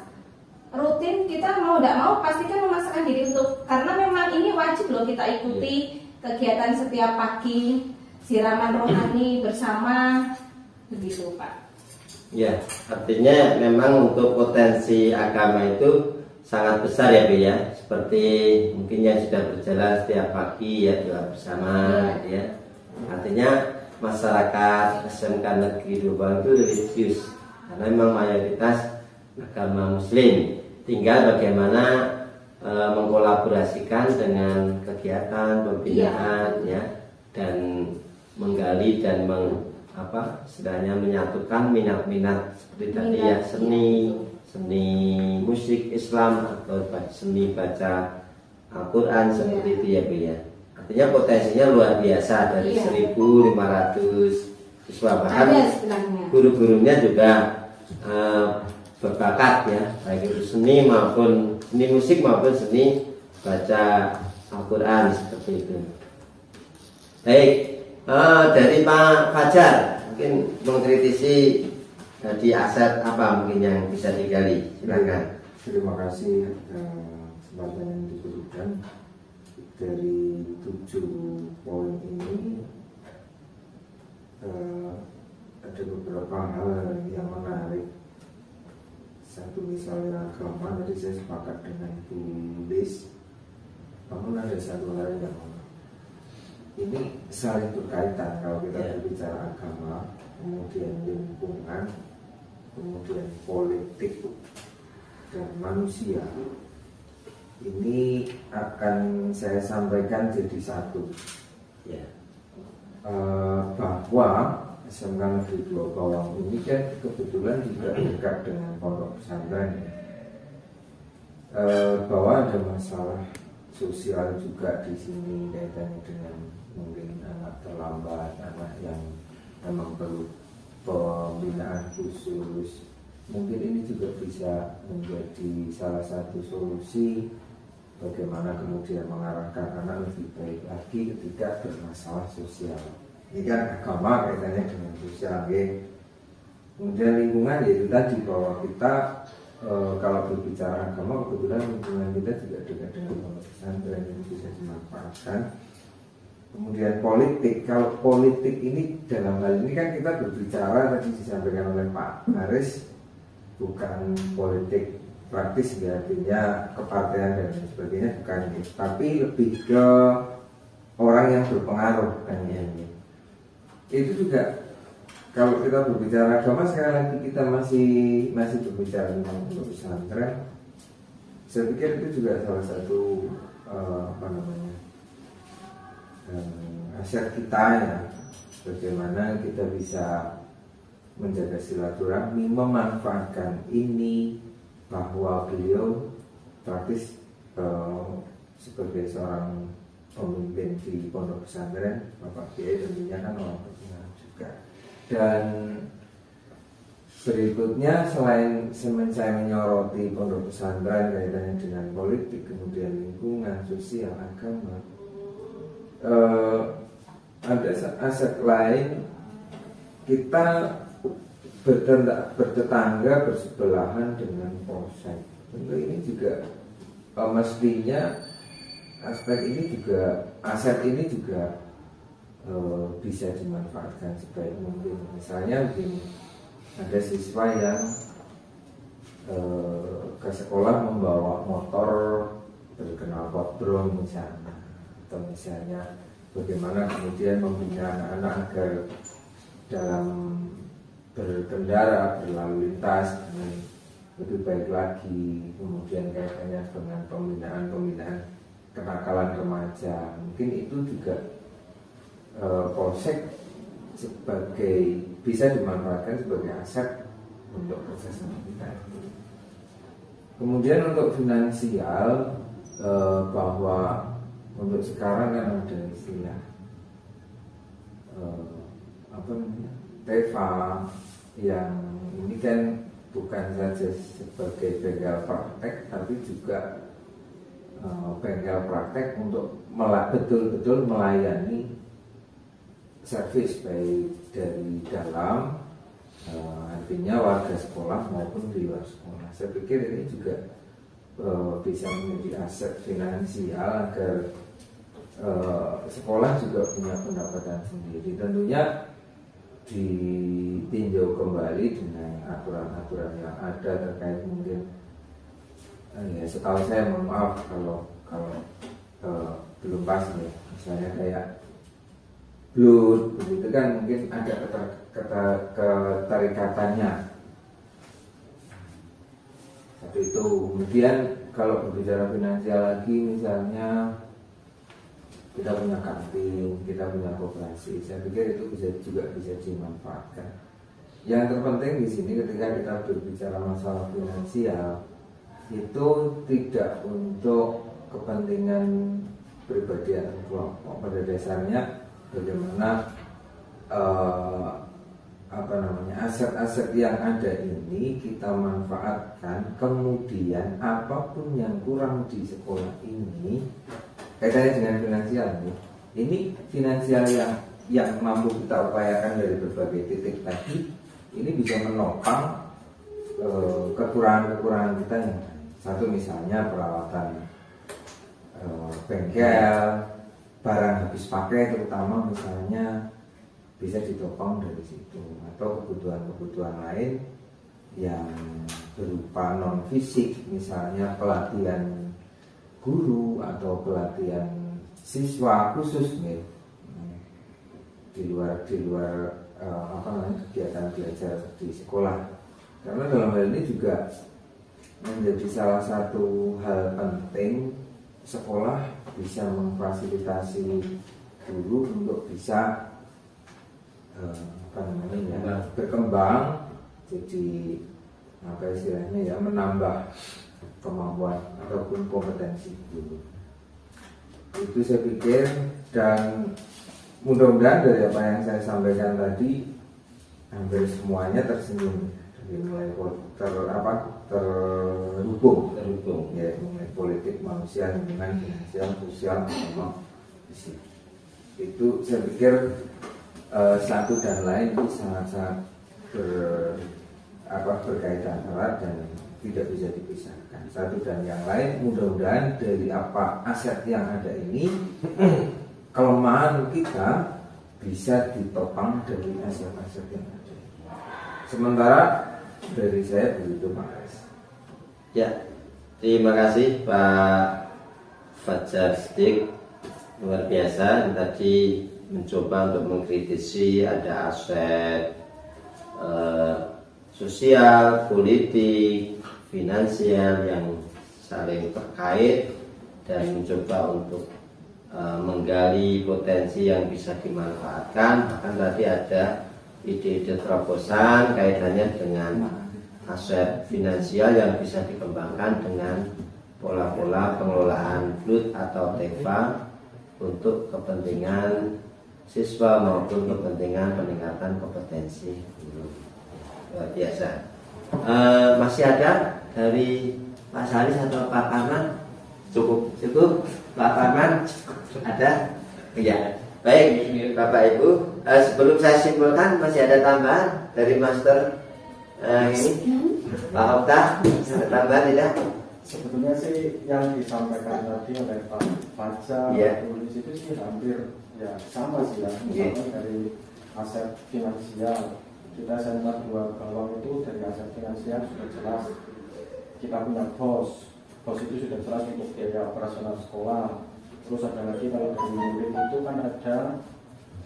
rutin kita mau tidak mau pastikan memasakkan diri untuk, karena memang ini wajib loh kita ikuti kegiatan setiap pagi, siraman rohani bersama begitu Pak. Ya, artinya memang untuk potensi agama itu sangat besar ya Bu ya. Seperti mungkin yang sudah berjalan setiap pagi ya doa bersama gitu ya. Artinya masyarakat SMK Negeri 2 Bawang itu religius karena memang mayoritas agama Muslim. Tinggal bagaimana mengkolaborasikan dengan kegiatan pembinaan ya dan menggali dan istilahnya menyatukan minat-minat seperti tadi ya seni musik Islam atau seni baca Al-Quran seperti itu ya Bu ya. Artinya potensinya luar biasa dari 1.500 siswa, bahkan guru-gurunya juga berbakat ya, baik itu seni maupun seni musik maupun seni baca Al-Quran seperti itu. Baik, dari Pak Fajar mungkin mengkritisi di aset apa mungkin yang bisa digali, silakan. Terima kasih kesempatan yang diberikan. Dari 7 poin ini ada beberapa hal yang menarik. Satu misalnya agama, tadi saya sepakat dengan Bu Liz. Namun ada satu hal yang ini saling berkaitan. Kalau kita berbicara agama, kemudian lingkungan, kemudian politik dan manusia, ini akan saya sampaikan jadi satu ya. Bahwa SMK Negeri 2 Bawang ini kan kebetulan juga dekat dengan pondok pesantren ya. Bahwa ada masalah sosial juga di sini kaitannya dengan mungkin anak terlambat, anak yang memang perlu pembinaan khusus. Mungkin ini juga bisa menjadi salah satu solusi bagaimana kemudian mengarahkan anak lebih baik lagi ketika bermasalah sosial. Ini kan agama kaitannya dengan sosial ya. Kemudian lingkungan yaitu tadi bahwa kita kalau berbicara agama kebetulan lingkungan kita juga dekat dengan pondok pesantren yang bisa dimanfaatkan. Kemudian politik, kalau politik ini dalam hal ini kan kita berbicara tadi disampaikan oleh Pak Haris bukan politik praktis ya, artinya kepartean dan sebagainya bukan gitu, tapi lebih ke orang yang berpengaruh kan ya. Itu juga kalau kita berbicara agama sekali lagi kita masih berbicara tentang pesantren. Saya pikir itu juga salah satu aset kita ya, bagaimana kita bisa menjaga silaturahmi, memanfaatkan ini, bahwa beliau praktis sebagai seorang pemimpin di pondok pesantren, Bapak Kiai tentunya kan orang berpengaruh juga. Dan berikutnya selain saya menyoroti pondok pesantren kaitannya dengan politik, kemudian lingkungan, sosial, agama, ada aset lain. Kita bertetangga bersebelahan dengan polsek. Tentu ini juga mestinya aspek ini juga, aset ini juga bisa dimanfaatkan sebaik mungkin. Misalnya mungkin ada siswa yang ke sekolah membawa motor berkenal potbrong misalnya, atau misalnya bagaimana kemudian membina anak-anak agar dalam berkendara, berlalu lintas dengan lebih baik lagi. Kemudian kaitannya dengan pembinaan kenakalan remaja, mungkin itu juga polsek sebagai bisa dimanfaatkan sebagai aset untuk proses kita. Kemudian untuk finansial, bahwa untuk sekarang kan ada istilah TEVA yang ini kan bukan saja sebagai bengkel praktek, tapi juga bengkel praktek untuk betul-betul melayani servis baik dari dalam, artinya warga sekolah maupun di luar sekolah. Saya pikir ini juga bisa menjadi aset finansial agar sekolah juga punya pendapatan sendiri. Tentunya ditinjau kembali dengan aturan-aturan yang ada terkait mungkin ya setahu saya, mohon maaf kalau belum pas ya, misalnya kayak blood begitu kan mungkin ada keterikatannya. Satu itu. Kemudian kalau berbicara finansial lagi, misalnya kita punya kantin, kita punya koperasi, saya pikir itu juga bisa dimanfaatkan. Yang terpenting di sini ketika kita berbicara masalah finansial itu tidak untuk kepentingan pribadi atau kelompok. Pada dasarnya bagaimana aset-aset yang ada ini kita manfaatkan, kemudian apapun yang kurang di sekolah ini kaitannya dengan finansial ini finansial yang mampu kita upayakan dari berbagai titik tadi ini bisa menopang kekurangan-kekurangan kita yang satu, misalnya perawatan bengkel, barang habis pakai terutama misalnya bisa ditopang dari situ, atau kebutuhan-kebutuhan lain yang berupa non fisik, misalnya pelatihan guru atau pelatihan siswa khusus nih di luar kegiatan belajar di sekolah. Karena dalam hal ini juga menjadi salah satu hal penting sekolah bisa memfasilitasi guru untuk bisa berkembang, jadi istilahnya menambah kemampuan ataupun kompetensi guru. Itu saya pikir, dan mudah-mudahan dari apa yang saya sampaikan tadi hampir semuanya tersinggung, dari mulai terhubung ya, mulai politik, manusia, lingkungan, finansial, sosial, itu saya pikir satu dan lain itu sangat-sangat berkaitan erat dan tidak bisa dipisahkan. Satu dan yang lain, mudah-mudahan dari apa aset yang ada ini kelemahan kita bisa ditopang dari aset-aset yang ada. Sementara dari saya begitu, Pak. Ya, terima kasih Pak Fajar Siddiq, luar biasa. Tadi mencoba untuk mengkritisi ada aset sosial, politik, finansial yang saling terkait dan mencoba untuk menggali potensi yang bisa dimanfaatkan. Bahkan tadi ada ide-ide terobosan kaitannya dengan aset finansial yang bisa dikembangkan dengan pola-pola pengelolaan BLUT atau TEFA untuk kepentingan siswa maupun kepentingan peningkatan kompetensi guru. Luar biasa. Masih ada dari Pak Salis atau Pak Parman? Cukup Pak Parman? Ada? Iya. Baik Bapak Ibu, sebelum saya simpulkan masih ada tambahan dari Master ini Pak Okta, ada tambahan tidak? Sebetulnya sih yang disampaikan tadi oleh Pak Fajar, tulis itu sih hampir ya sama sih ya. Misalnya dari aset finansial, kita senter 2 bawang itu dari aset finansial sudah jelas. Kita punya bos itu sudah jelas untuk biaya operasional sekolah. Terus ada lagi kalau dari murid itu kan ada,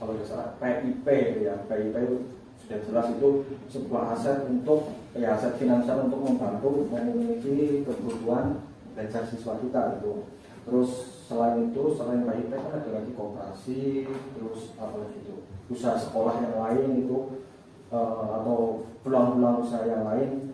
kalau tidak salah PIP ya, PIP sudah jelas itu sebuah aset untuk aset finansial untuk membantu memenuhi kebutuhan belajar siswa kita itu. Terus selain PIP kan ada lagi koperasi, terus apa lagi itu usaha sekolah yang lain itu atau peluang-peluang usaha yang lain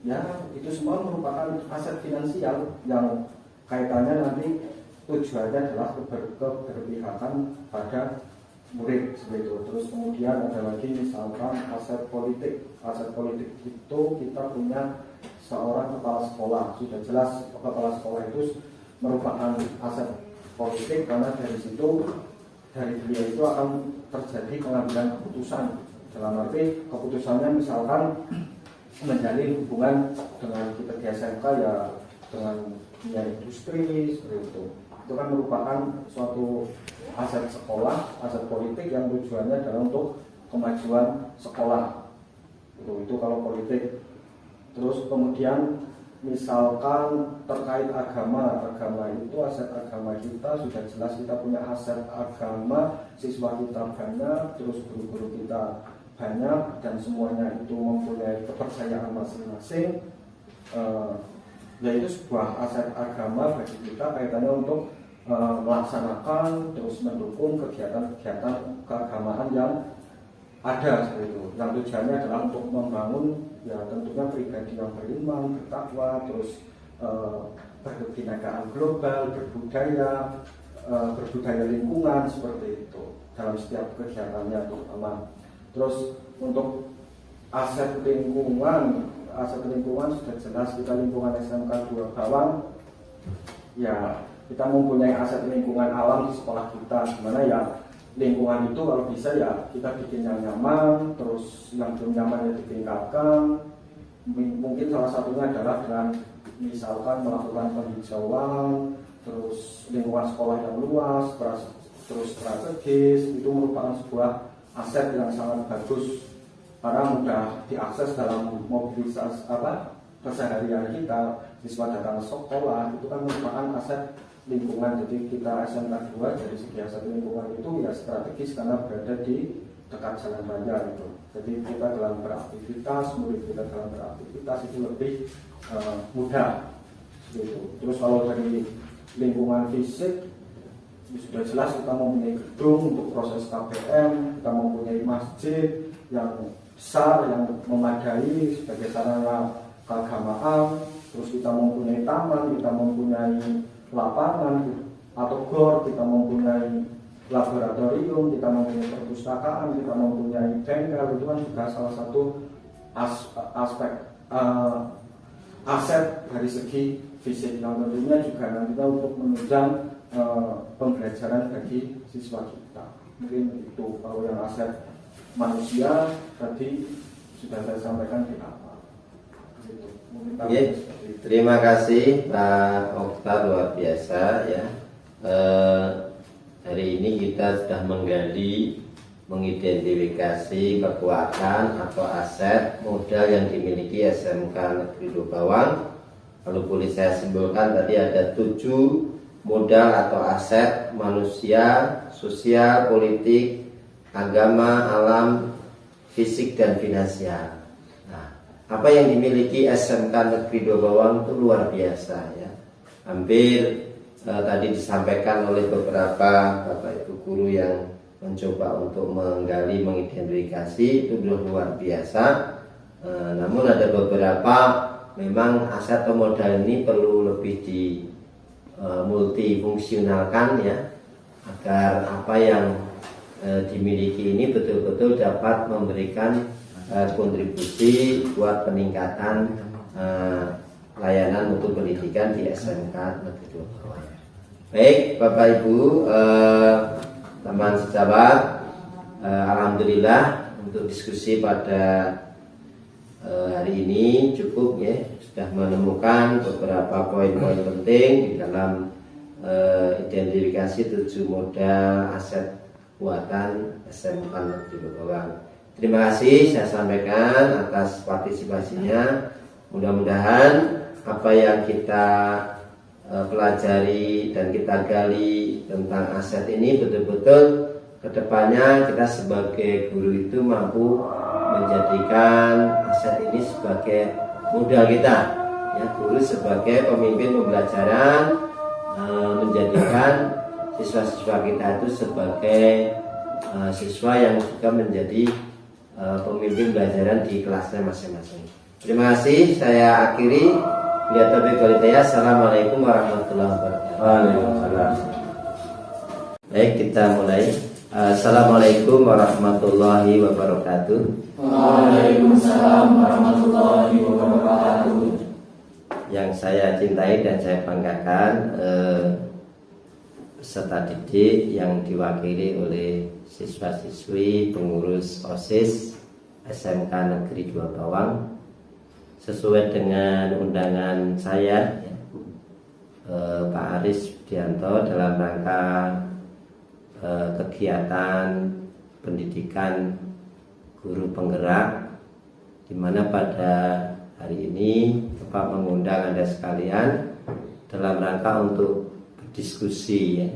ya, itu semua merupakan aset finansial yang kaitannya nanti tujuannya adalah keberpihakan pada murid seperti itu. Terus kemudian ada lagi misalkan aset politik. Aset politik itu kita punya seorang kepala sekolah. Sudah jelas kepala sekolah itu merupakan aset politik karena dari situ, dari beliau itu akan terjadi pengambilan keputusan. Dalam arti keputusannya misalkan menjalin hubungan dengan kita di SMK ya dengan dunia industri seperti itu. Itu kan merupakan suatu aset sekolah, aset politik yang tujuannya adalah untuk kemajuan sekolah. Itu kalau politik. Terus kemudian misalkan terkait agama itu aset agama kita sudah jelas, kita punya aset agama, siswa kita banyak, terus guru-guru kita banyak, dan semuanya itu mempunyai kepercayaan masing-masing. Yaitu sebuah aset agama bagi kita kaitannya untuk melaksanakan terus mendukung kegiatan-kegiatan keagamaan yang ada seperti itu. Yang tujuannya adalah untuk membangun ya tentunya pribadi yang beriman, bertakwa, terus berkebinekaan global, berbudaya lingkungan seperti itu dalam setiap kegiatannya terutama. Terus untuk aset lingkungan sudah jelas, kita lingkungan SMK 2 Bawang ya kita mempunyai aset lingkungan alam di sekolah kita, dimana ya lingkungan itu kalau bisa ya kita bikin yang nyaman, terus yang belum nyaman ya ditingkatkan. Mungkin salah satunya adalah dengan misalkan melakukan penghijauan, terus lingkungan sekolah yang luas, terus strategis. Itu merupakan sebuah aset yang sangat bagus karena mudah diakses dalam mobilisasi keseharian kita. Siswa datang ke sekolah itu kan merupakan aset lingkungan. Jadi kita SMK 2 dari segi aset lingkungan itu ya strategis karena berada di dekat jalan raya itu. Jadi kita dalam beraktivitas, murid kita dalam beraktivitas itu lebih mudah gitu. Terus kalau dari lingkungan fisik sudah jelas, kita mempunyai gedung untuk proses KPM, kita mempunyai masjid yang besar yang memadai sebagai sarana keagamaan, terus kita mempunyai taman, kita mempunyai lapangan atau gor, kita mempunyai laboratorium, kita mempunyai perpustakaan, kita mempunyai bengkel. Itu kan juga salah satu aspek aset dari segi fisik yang tentunya juga nantinya untuk menunjang pembelajaran bagi siswa kita. Mungkin itu kalau yang aset manusia tadi sudah saya sampaikan di awal. Ya, terima kasih Pak Okta, luar biasa ya. Hari ini kita sudah mengidentifikasi kekuatan atau aset modal yang dimiliki SMK Negeri 2 Bawang. Lalu boleh saya simpulkan tadi ada 7 modal atau aset: manusia, sosial, politik, agama, alam, fisik, dan finansial. Apa yang dimiliki SMK Negeri 2 Bawang itu luar biasa ya. Hampir tadi disampaikan oleh beberapa Bapak Ibu guru yang mencoba untuk menggali, mengidentifikasi, itu luar biasa. Namun ada beberapa memang aset atau modal ini perlu lebih di multifungsionalkan ya, agar apa yang dimiliki ini betul-betul dapat memberikan kontribusi buat peningkatan layanan mutu pendidikan di SMK Negeri 2 Bawang. Baik Bapak Ibu, teman sejawat, alhamdulillah untuk diskusi pada hari ini cukup ya, sudah menemukan beberapa poin-poin penting di dalam identifikasi 7 modal aset buatan SMK Negeri 2 Bawang. Terima kasih saya sampaikan atas partisipasinya. Mudah-mudahan apa yang kita pelajari dan kita gali tentang aset ini betul-betul kedepannya kita sebagai guru itu mampu menjadikan aset ini sebagai modal kita ya, guru sebagai pemimpin pembelajaran, menjadikan siswa-siswa kita itu sebagai siswa yang juga menjadi pemimpin pembelajaran di kelasnya masing-masing. Terima kasih, saya akhiri. Assalamualaikum warahmatullahi wabarakatuh. Waalaikumsalam. Baik, kita mulai. Assalamualaikum warahmatullahi wabarakatuh. Waalaikumsalam warahmatullahi wabarakatuh. Yang saya cintai dan saya banggakan, peserta didik yang diwakili oleh siswa-siswi pengurus OSIS SMK Negeri 2 Bawang, sesuai dengan undangan saya ya, Pak Aris Budianto, dalam rangka kegiatan pendidikan guru penggerak, di mana pada hari ini Bapak mengundang Anda sekalian dalam rangka untuk berdiskusi ya.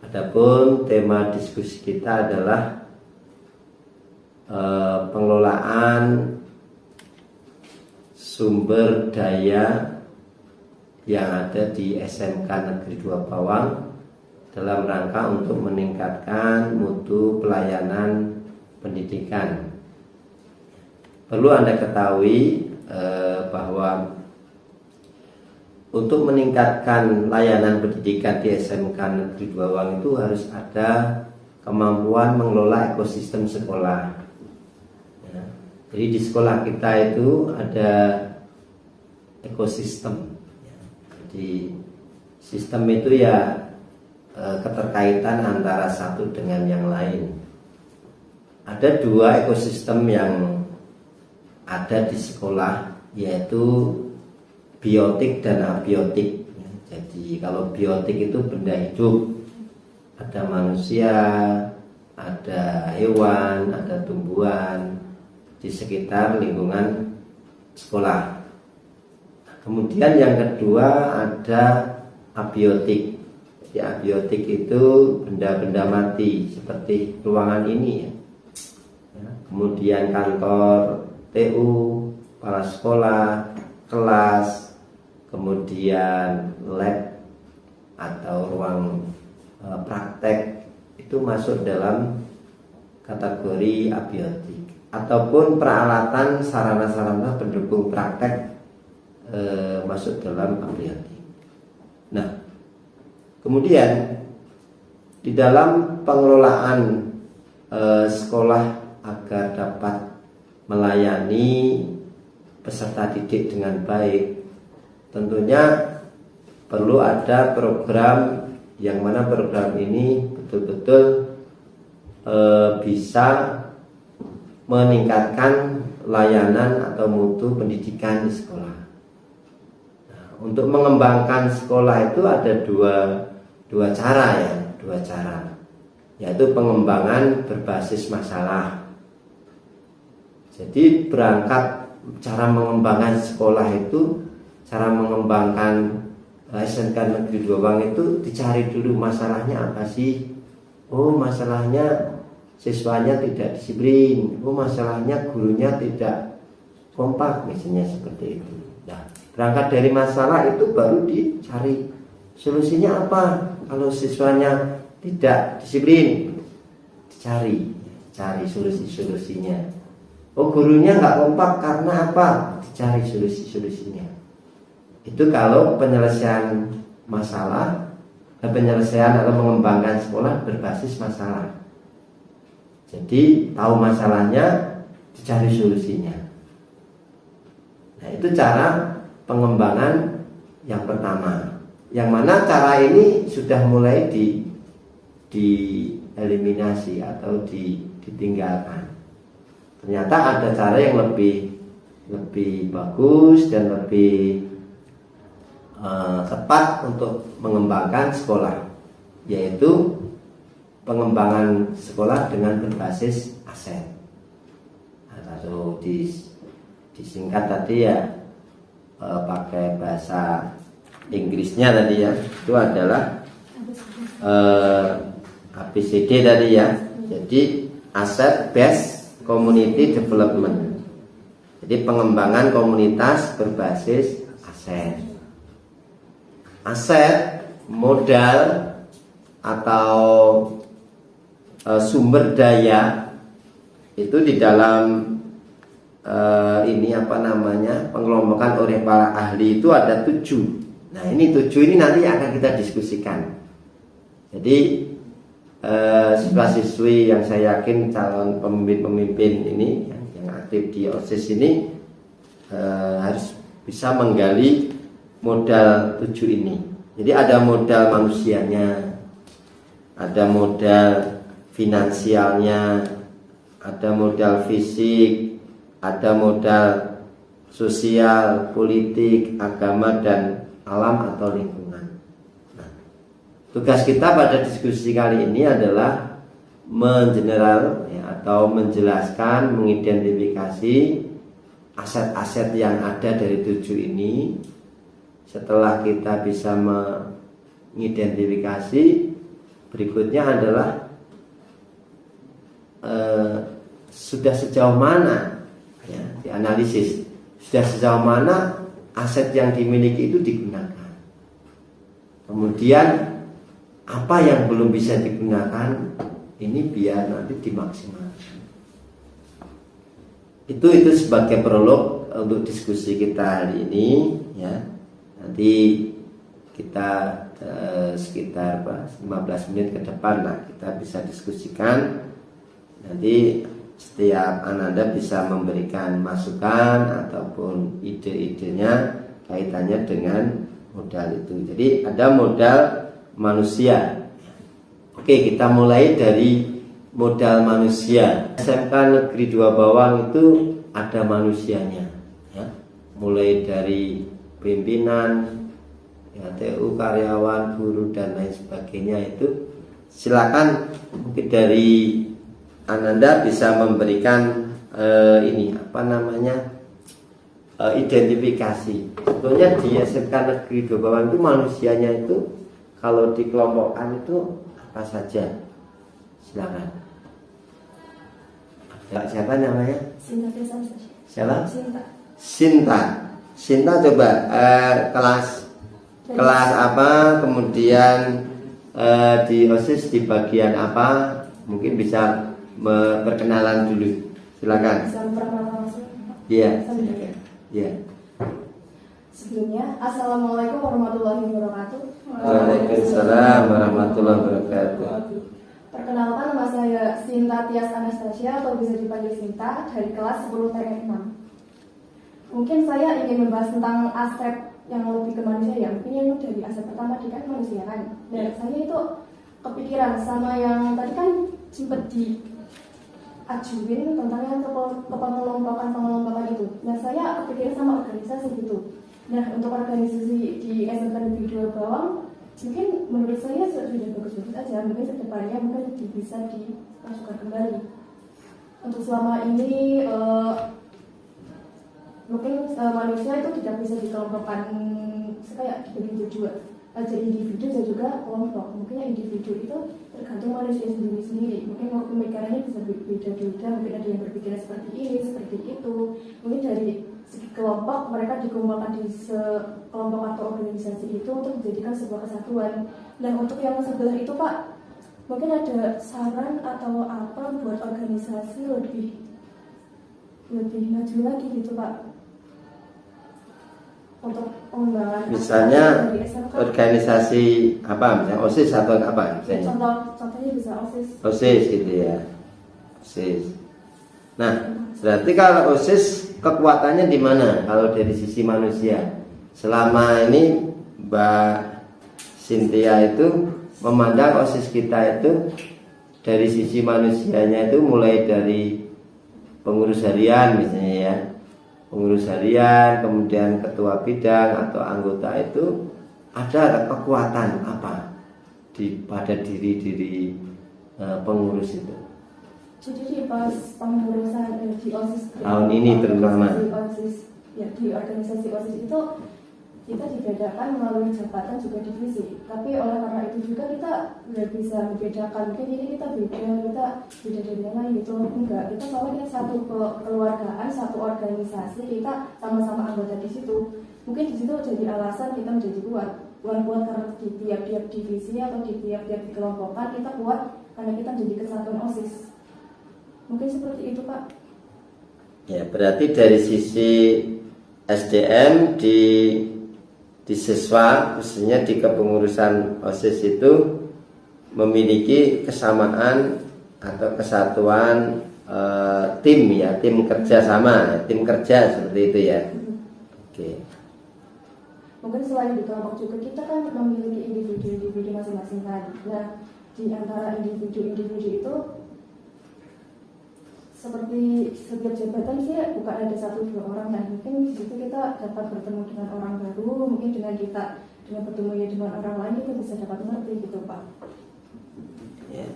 Adapun tema diskusi kita adalah pengelolaan sumber daya yang ada di SMK Negeri 2 Bawang dalam rangka untuk meningkatkan mutu pelayanan pendidikan. Perlu Anda ketahui bahwa untuk meningkatkan layanan pendidikan di SMK Negeri 2 Bawang itu harus ada kemampuan mengelola ekosistem sekolah. Ya. Jadi di sekolah kita itu ada ekosistem. Ya. Jadi sistem itu ya keterkaitan antara satu dengan yang lain. Ada dua ekosistem yang ada di sekolah, yaitu biotik dan abiotik. Jadi kalau biotik itu benda hidup, ada manusia, ada hewan, ada tumbuhan di sekitar lingkungan sekolah. Kemudian yang kedua ada abiotik. Jadi abiotik itu benda-benda mati seperti ruangan ini ya. Kemudian kantor TU, kepala sekolah, kelas, kemudian lab atau ruang praktek itu masuk dalam kategori abiotik. Ataupun peralatan sarana-sarana pendukung praktek masuk dalam abiotik. Nah, kemudian di dalam pengelolaan sekolah agar dapat melayani peserta didik dengan baik, tentunya perlu ada program yang mana program ini betul-betul bisa meningkatkan layanan atau mutu pendidikan di sekolah. Nah, untuk mengembangkan sekolah itu ada dua cara, yaitu pengembangan berbasis masalah. Jadi berangkat cara mengembangkan sekolah itu, cara mengembangkan SMK Negeri 2 Bawang itu dicari dulu masalahnya apa sih. Oh, masalahnya siswanya tidak disiplin. Oh, masalahnya gurunya tidak kompak, misalnya seperti itu. Nah, berangkat dari masalah itu baru dicari solusinya apa. Kalau siswanya tidak disiplin, dicari solusi-solusinya. Oh, gurunya nggak kompak karena apa? Dicari solusi-solusinya. Itu kalau penyelesaian masalah, penyelesaian atau mengembangkan sekolah berbasis masalah. Jadi tahu masalahnya, dicari solusinya. Nah, itu cara pengembangan yang pertama. Yang mana cara ini sudah mulai dieliminasi atau ditinggalkan. Ternyata ada cara yang lebih bagus dan lebih tepat untuk mengembangkan sekolah, yaitu pengembangan sekolah dengan berbasis aset. Nah, kalau disingkat tadi ya pakai bahasa Inggrisnya tadi ya, itu adalah ABCD tadi ya. Jadi Asset Based Community Development. Jadi pengembangan komunitas berbasis aset. Aset, modal atau sumber daya itu di dalam pengelompokan oleh para ahli itu ada 7. Nah, ini 7 ini nanti akan kita diskusikan. Jadi siswa-siswi yang saya yakin calon pemimpin ini yang aktif di OSIS ini harus bisa menggali modal 7 ini. Jadi ada modal manusianya, ada modal finansialnya, ada modal fisik, ada modal sosial, politik, agama, dan alam atau lingkungan. Tugas kita pada diskusi kali ini adalah mengeneral ya, atau menjelaskan, mengidentifikasi aset-aset yang ada dari 7 ini. Setelah kita bisa mengidentifikasi, berikutnya adalah sudah sejauh mana ya, dianalisis sudah sejauh mana aset yang dimiliki itu digunakan. Kemudian apa yang belum bisa digunakan ini biar nanti dimaksimalkan. Itu sebagai prolog untuk diskusi kita hari ini ya. Nanti kita sekitar 15 menit ke depan lah kita bisa diskusikan. Nanti setiap Ananda bisa memberikan masukan ataupun ide-idenya kaitannya dengan modal itu. Jadi ada modal manusia. Oke, kita mulai dari modal manusia. SMK Negeri 2 Bawang itu ada manusianya ya. Mulai dari pimpinan ya, TU, karyawan, guru dan lain sebagainya itu. Silakan mungkin dari Ananda bisa memberikan identifikasi. Sebetulnya di SMK Negeri 2 Bawang itu manusianya itu kalau dikelompokkan itu apa saja? Silakan. Siapa namanya? Sinta Desa. Siapa? Sinta. Sinta coba kelas apa, kemudian di OSIS di bagian apa? Mungkin bisa berkenalan dulu. Silakan. Bisa memperkenalkan langsung. Iya. Iya. Sebelumnya, Assalamualaikum warahmatullahi wabarakatuh. Waalaikumsalam warahmatullahi wabarakatuh. Perkenalkan, nama saya Sinta Tias Anastasia atau bisa dipanggil Sinta dari kelas 10 TN 6. Mungkin saya ingin membahas tentang aset yang lebih ke manusia ya. Mungkin yang dari aset pertama kan manusia kan. Dan saya itu kepikiran sama yang tadi kan sempat diajuin tentang yang pengelompokan itu. Nah saya kepikiran sama organisasi gitu. Nah untuk organisasi di SMK Negeri 2 Bawang mungkin menurut saya sudah bagus-bagus aja. Mungkin kedepannya mungkin bisa dimasukkan kembali. Untuk selama ini mungkin manusia itu tidak bisa dikelompokkan kayak dibagi dua. Ada individu dan juga kelompok. Mungkin individu itu tergantung manusia sendiri-sendiri. Mungkin pemikirannya bisa beda-beda. Mungkin ada yang berpikir seperti ini, seperti itu. Mungkin dari segi kelompok mereka dikumpulkan di kelompok atau organisasi itu untuk menjadikan sebuah kesatuan. Dan untuk yang sebelah itu Pak, mungkin ada saran atau apa buat organisasi lebih maju lagi gitu Pak, untuk pengembangan Misalnya dari SMK. organisasi apa, misalnya OSIS atau apa misalnya? Contohnya bisa OSIS. OSIS gitu ya. OSIS. Nah, berarti kalau OSIS kekuatannya di mana? Kalau dari sisi manusia, selama ini Mbak Cynthia itu memandang OSIS kita itu dari sisi manusianya itu mulai dari pengurus harian misalnya ya, pengurus harian, kemudian ketua bidang atau anggota itu ada kekuatan apa pada diri pengurus itu? Jadi di pas pengurusan di OSIS Tahun ini terutama. Di organisasi OSIS itu kita dibedakan melalui jabatan juga divisi. Tapi oleh karena itu juga kita nggak bisa membedakan. Mungkin ini kita beda dari yang lain gitu. Enggak, kita soalnya satu kekeluargaan, satu organisasi, kita sama-sama anggota di situ. Mungkin di situ jadi alasan kita menjadi kuat. Bukan kuat karena di tiap-tiap divisi atau di tiap-tiap dikelompokkan kita kuat karena kita menjadi kesatuan OSIS. Mungkin seperti itu Pak. Ya, berarti dari sisi SDM di siswa, khususnya di kepengurusan OSIS itu memiliki kesamaan atau kesatuan tim ya, tim kerja sama, tim kerja seperti itu ya. Oke. Mungkin selain di kelompok juga kita kan memiliki individu masing-masing kan. Nah, di antara individu itu seperti setiap jabatan sih bukan ada 1-2 orang, dan mungkin di situ kita dapat bertemu dengan orang baru, mungkin dengan bertemu dengan orang lain kita bisa dapat mengerti gitu Pak. Ya.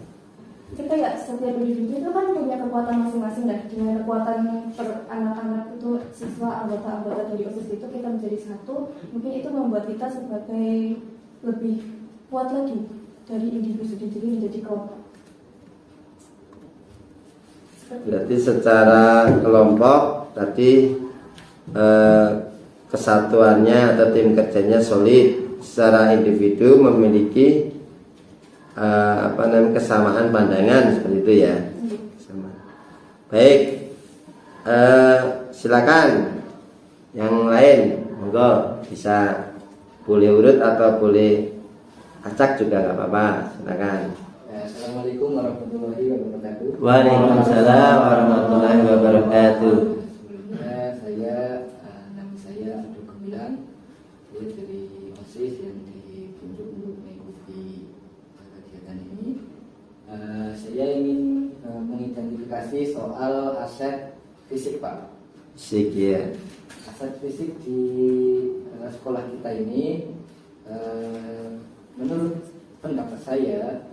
kita ya setiap individu itu kan punya kekuatan masing-masing, dan dengan kekuatan per anak-anak itu, siswa, anggota-anggota dari OSIS itu kita menjadi satu, mungkin itu membuat kita sebagai lebih kuat lagi dari individu sendiri menjadi kelompok. Berarti secara kelompok tadi kesatuannya atau tim kerjanya solid, secara individu memiliki kesamaan pandangan seperti itu ya. Sama. Baik, silakan yang lain, monggo bisa boleh urut atau boleh acak juga nggak apa-apa, silakan. Assalamualaikum warahmatullahi wabarakatuh. Waalaikumsalam warahmatullahi wabarakatuh. Nama saya Abdul Gemilang, saya dari OSIS yang ditunjuk untuk mengikuti kegiatan ini. Saya ingin mengidentifikasi soal aset fisik, Pak. Fisik ya. Aset fisik di sekolah kita ini, menurut pendapat saya,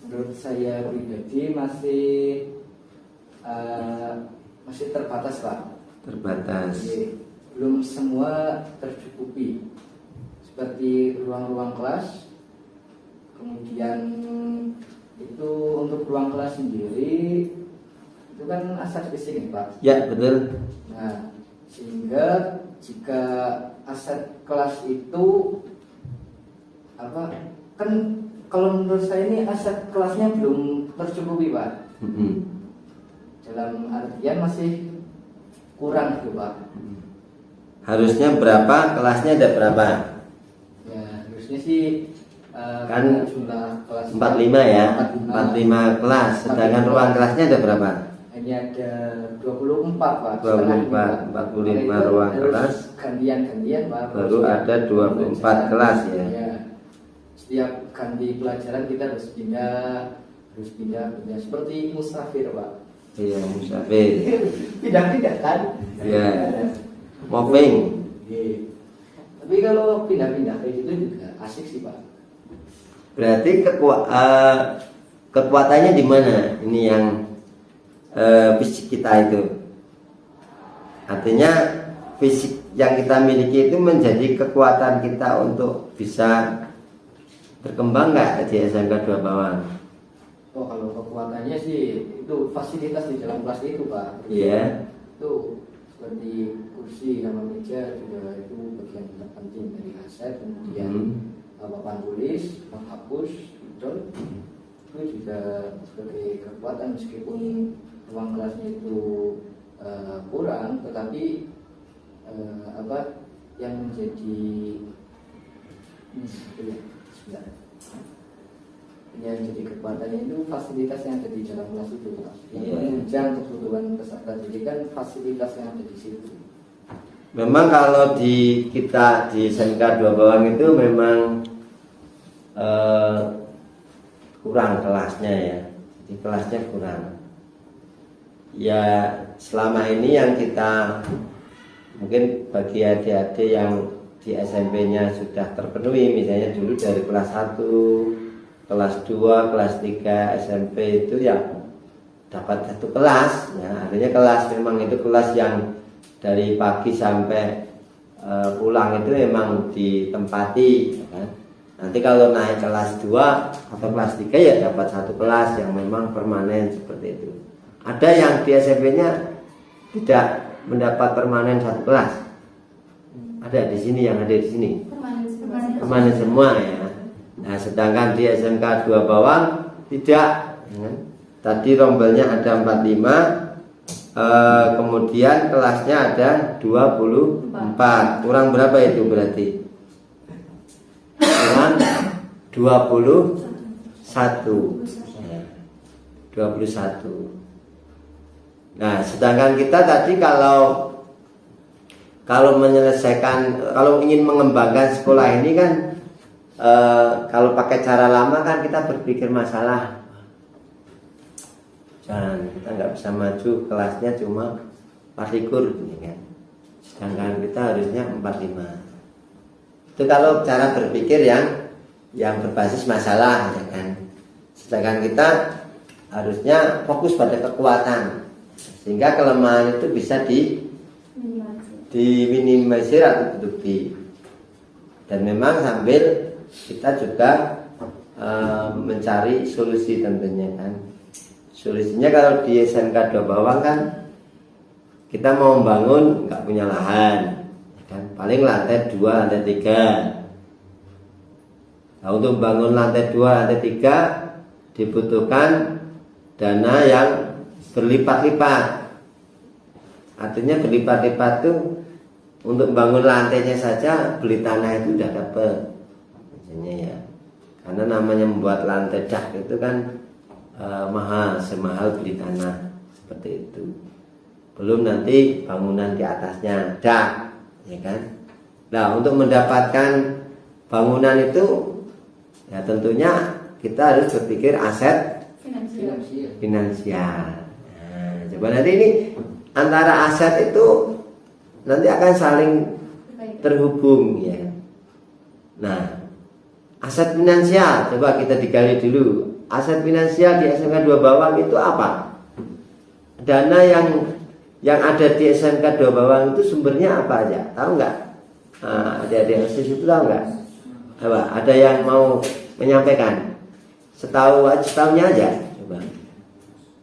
pribadi masih terbatas, Pak. Terbatas. Jadi, belum semua tercukupi, seperti ruang-ruang kelas. Kemudian itu untuk ruang kelas sendiri itu kan aset fisik nih, Pak. Ya betul. Nah, sehingga jika aset kelas itu kan kalau menurut saya ini aset kelasnya belum tercukupi, Pak. Dalam artian masih kurang gitu, Pak. Harusnya berapa? Kelasnya ada berapa? Ya, harusnya sih Kan jumlah kelas 45 ya. 45 kelas. Sedangkan ruang kelasnya ada berapa? hanya ada 24, Pak. 45 ruang kelas. Gantian-gantian, Pak. Baru ada 24 kelas ya. Ya. Setiap ganti pelajaran kita harus pindah seperti musafir, Pak. Iya, musafir. Pindah-pindah kan? Iya. Moving. Iya. Tapi kalau pindah-pindah kayak gitu juga asik sih, Pak. Berarti kekuatannya di mana? Ini yang fisik kita itu. Artinya fisik yang kita miliki itu menjadi kekuatan kita untuk bisa berkembang nggak di SMK 2 Bawang? Oh, kalau kekuatannya sih itu fasilitas di dalam kelas itu, Pak. Iya. Itu seperti kursi sama meja juga itu bagian terpenting dari aset. Kemudian papan tulis, penghapus, spidol itu juga sebagai kekuatan, meskipun ruang kelasnya itu kurang, tetapi yang menjadi yang jadi kekuatannya itu fasilitas yang ada di dalam kelas itu, Pak. Yang menunjang kebutuhan peserta didikan, fasilitas yang ada di situ. Memang kalau di kita di SMK 2 Bawang itu memang kurang kelasnya ya. Jadi kelasnya kurang. Ya selama ini yang kita mungkin bagi adik-adik yang di SMP-nya sudah terpenuhi, misalnya dulu dari kelas 1, kelas 2, kelas 3 SMP itu ya dapat satu kelas ya. Artinya kelas memang itu kelas yang dari pagi sampai pulang itu memang ditempati ya kan? Nanti kalau naik kelas 2 atau kelas 3 ya dapat satu kelas yang memang permanen seperti itu. Ada yang di SMP-nya tidak mendapat permanen satu kelas. Ada di sini, yang ada di sini. Permanen semua ya. Nah, sedangkan di SMK 2 Bawang tidak. Ya. Tadi rombelnya ada 45, kemudian kelasnya ada 24. Kurang berapa itu berarti? Kurang 21. 21. Nah, sedangkan kita tadi kalau menyelesaikan, kalau ingin mengembangkan sekolah ini kan, kalau pakai cara lama kan kita berpikir masalah, jangan kita nggak bisa maju kelasnya cuma 4 ini kan, sedangkan kita harusnya 45. Itu kalau cara berpikir yang berbasis masalah ya kan. Sedangkan kita harusnya fokus pada kekuatan, sehingga kelemahan itu bisa diminimalisir atau ditutupi. Dan memang sambil kita juga mencari solusi tentunya kan. Solusinya kalau di SMK 2 Bawang kan kita mau membangun nggak punya lahan kan, paling lantai 2, lantai 3. Nah, untuk membangun lantai 2, lantai 3 dibutuhkan dana yang berlipat-lipat. Artinya berlipat-lipat tuh untuk bangun lantainya saja beli tanah itu udah dapat, misalnya ya. Karena namanya membuat lantai dak itu kan mahal, semahal beli tanah seperti itu. Belum nanti bangunan di atasnya dak, ya kan. Nah, untuk mendapatkan bangunan itu ya tentunya kita harus berpikir aset finansial. Nah, coba nanti ini antara aset itu nanti akan saling terhubung ya. Nah, aset finansial coba kita digali dulu. Aset finansial di SMK 2 Bawang itu apa? Dana yang ada di SMK 2 Bawang itu sumbernya apa aja? Tahu nggak? Nah, ada OSIS itu tahu nggak? Apa? Ada yang mau menyampaikan? Setahunnya aja, coba.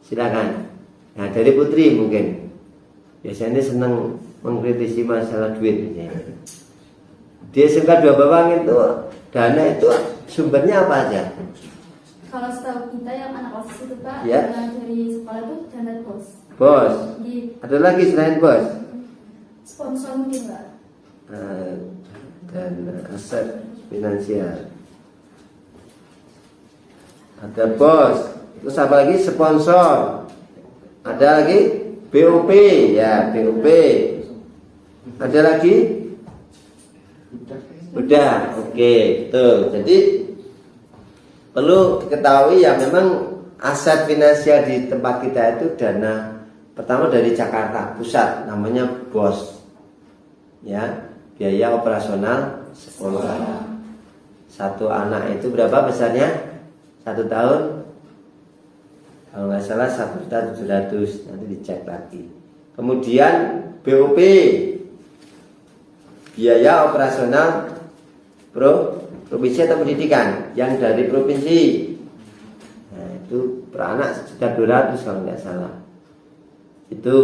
Silakan. Nah, dari Putri mungkin. Biasanya senang mengkritisi masalah duit misalnya. Di SMK 2 Bawang itu dana itu sumbernya apa aja? Kalau setahu kita yang anak OSIS itu Pak, Ya. dana dari sekolah itu dana bos. Bos. Di Ada lagi selain bos? sponsor mungkin Pak. Dan aset finansial. Ada bos. Terus apa lagi? Sponsor. Ada lagi BOP, ya BOP. Ada lagi? Udah, oke, betul. Jadi perlu diketahui ya memang aset finansial di tempat kita itu dana pertama dari Jakarta Pusat, namanya BOS. Ya, biaya operasional sekolah. Satu anak itu berapa besarnya? 1 tahun? Kalau nggak salah 1.700.000, nanti dicek lagi. Kemudian BOP, biaya operasional provinsi atau pendidikan yang dari provinsi. Nah, itu per anak 1.200.000 kalau nggak salah. Itu.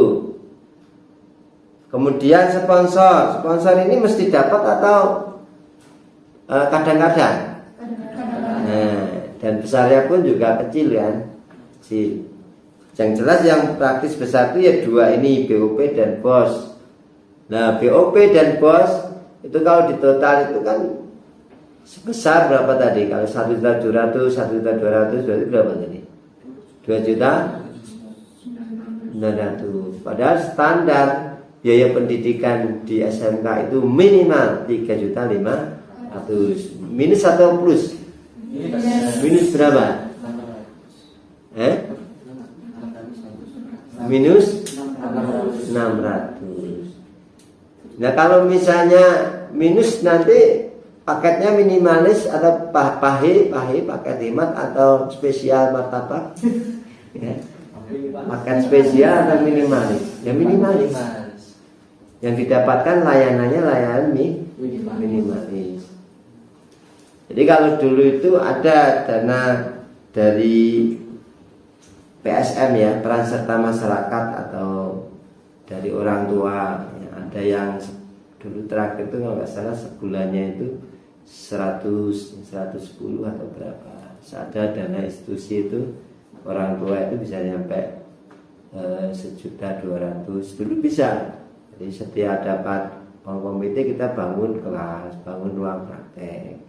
Kemudian sponsor ini mesti dapat atau kadang-kadang. Nah, dan besarnya pun juga kecil kan. Yang jelas yang praktis besar itu ya 2 ini, BOP dan BOS. Nah, BOP dan BOS itu kalau ditotal itu kan sebesar berapa tadi? Kalau 1.700.000, 1.200.000 berarti berapa tadi? 2.900.000. Padahal standar biaya pendidikan di SMK itu minimal 3.500.000. Minus atau plus? Minus berapa? Minus 600. Nah, kalau misalnya minus nanti paketnya minimalis atau paket hemat atau spesial martabak. Ya. Paket spesial atau minimalis? Ya minimalis. Yang didapatkan layanannya layanan minimalis. Jadi kalau dulu itu ada dana dari PSM ya, peran serta masyarakat atau dari orang tua ya, ada yang dulu terakhir itu kalau nggak salah sebulannya itu 110 atau berapa. Ada dana institusi itu orang tua itu bisa nyampe 1.200.000 dulu bisa. Jadi setiap dapat uang komite kita bangun kelas, bangun ruang praktek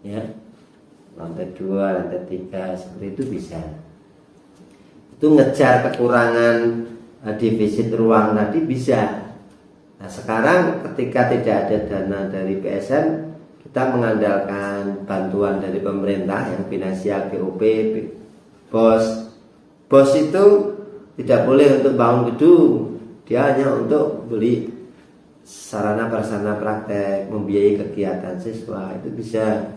ya, lantai 2, lantai 3 seperti itu bisa. Itu ngejar kekurangan defisit ruang tadi bisa. Nah, sekarang ketika tidak ada dana dari PSM, kita mengandalkan bantuan dari pemerintah yang finansial, BOP, BOS. BOS itu tidak boleh untuk bangun gedung, dia hanya untuk beli sarana prasarana praktek, membiayai kegiatan siswa. Itu bisa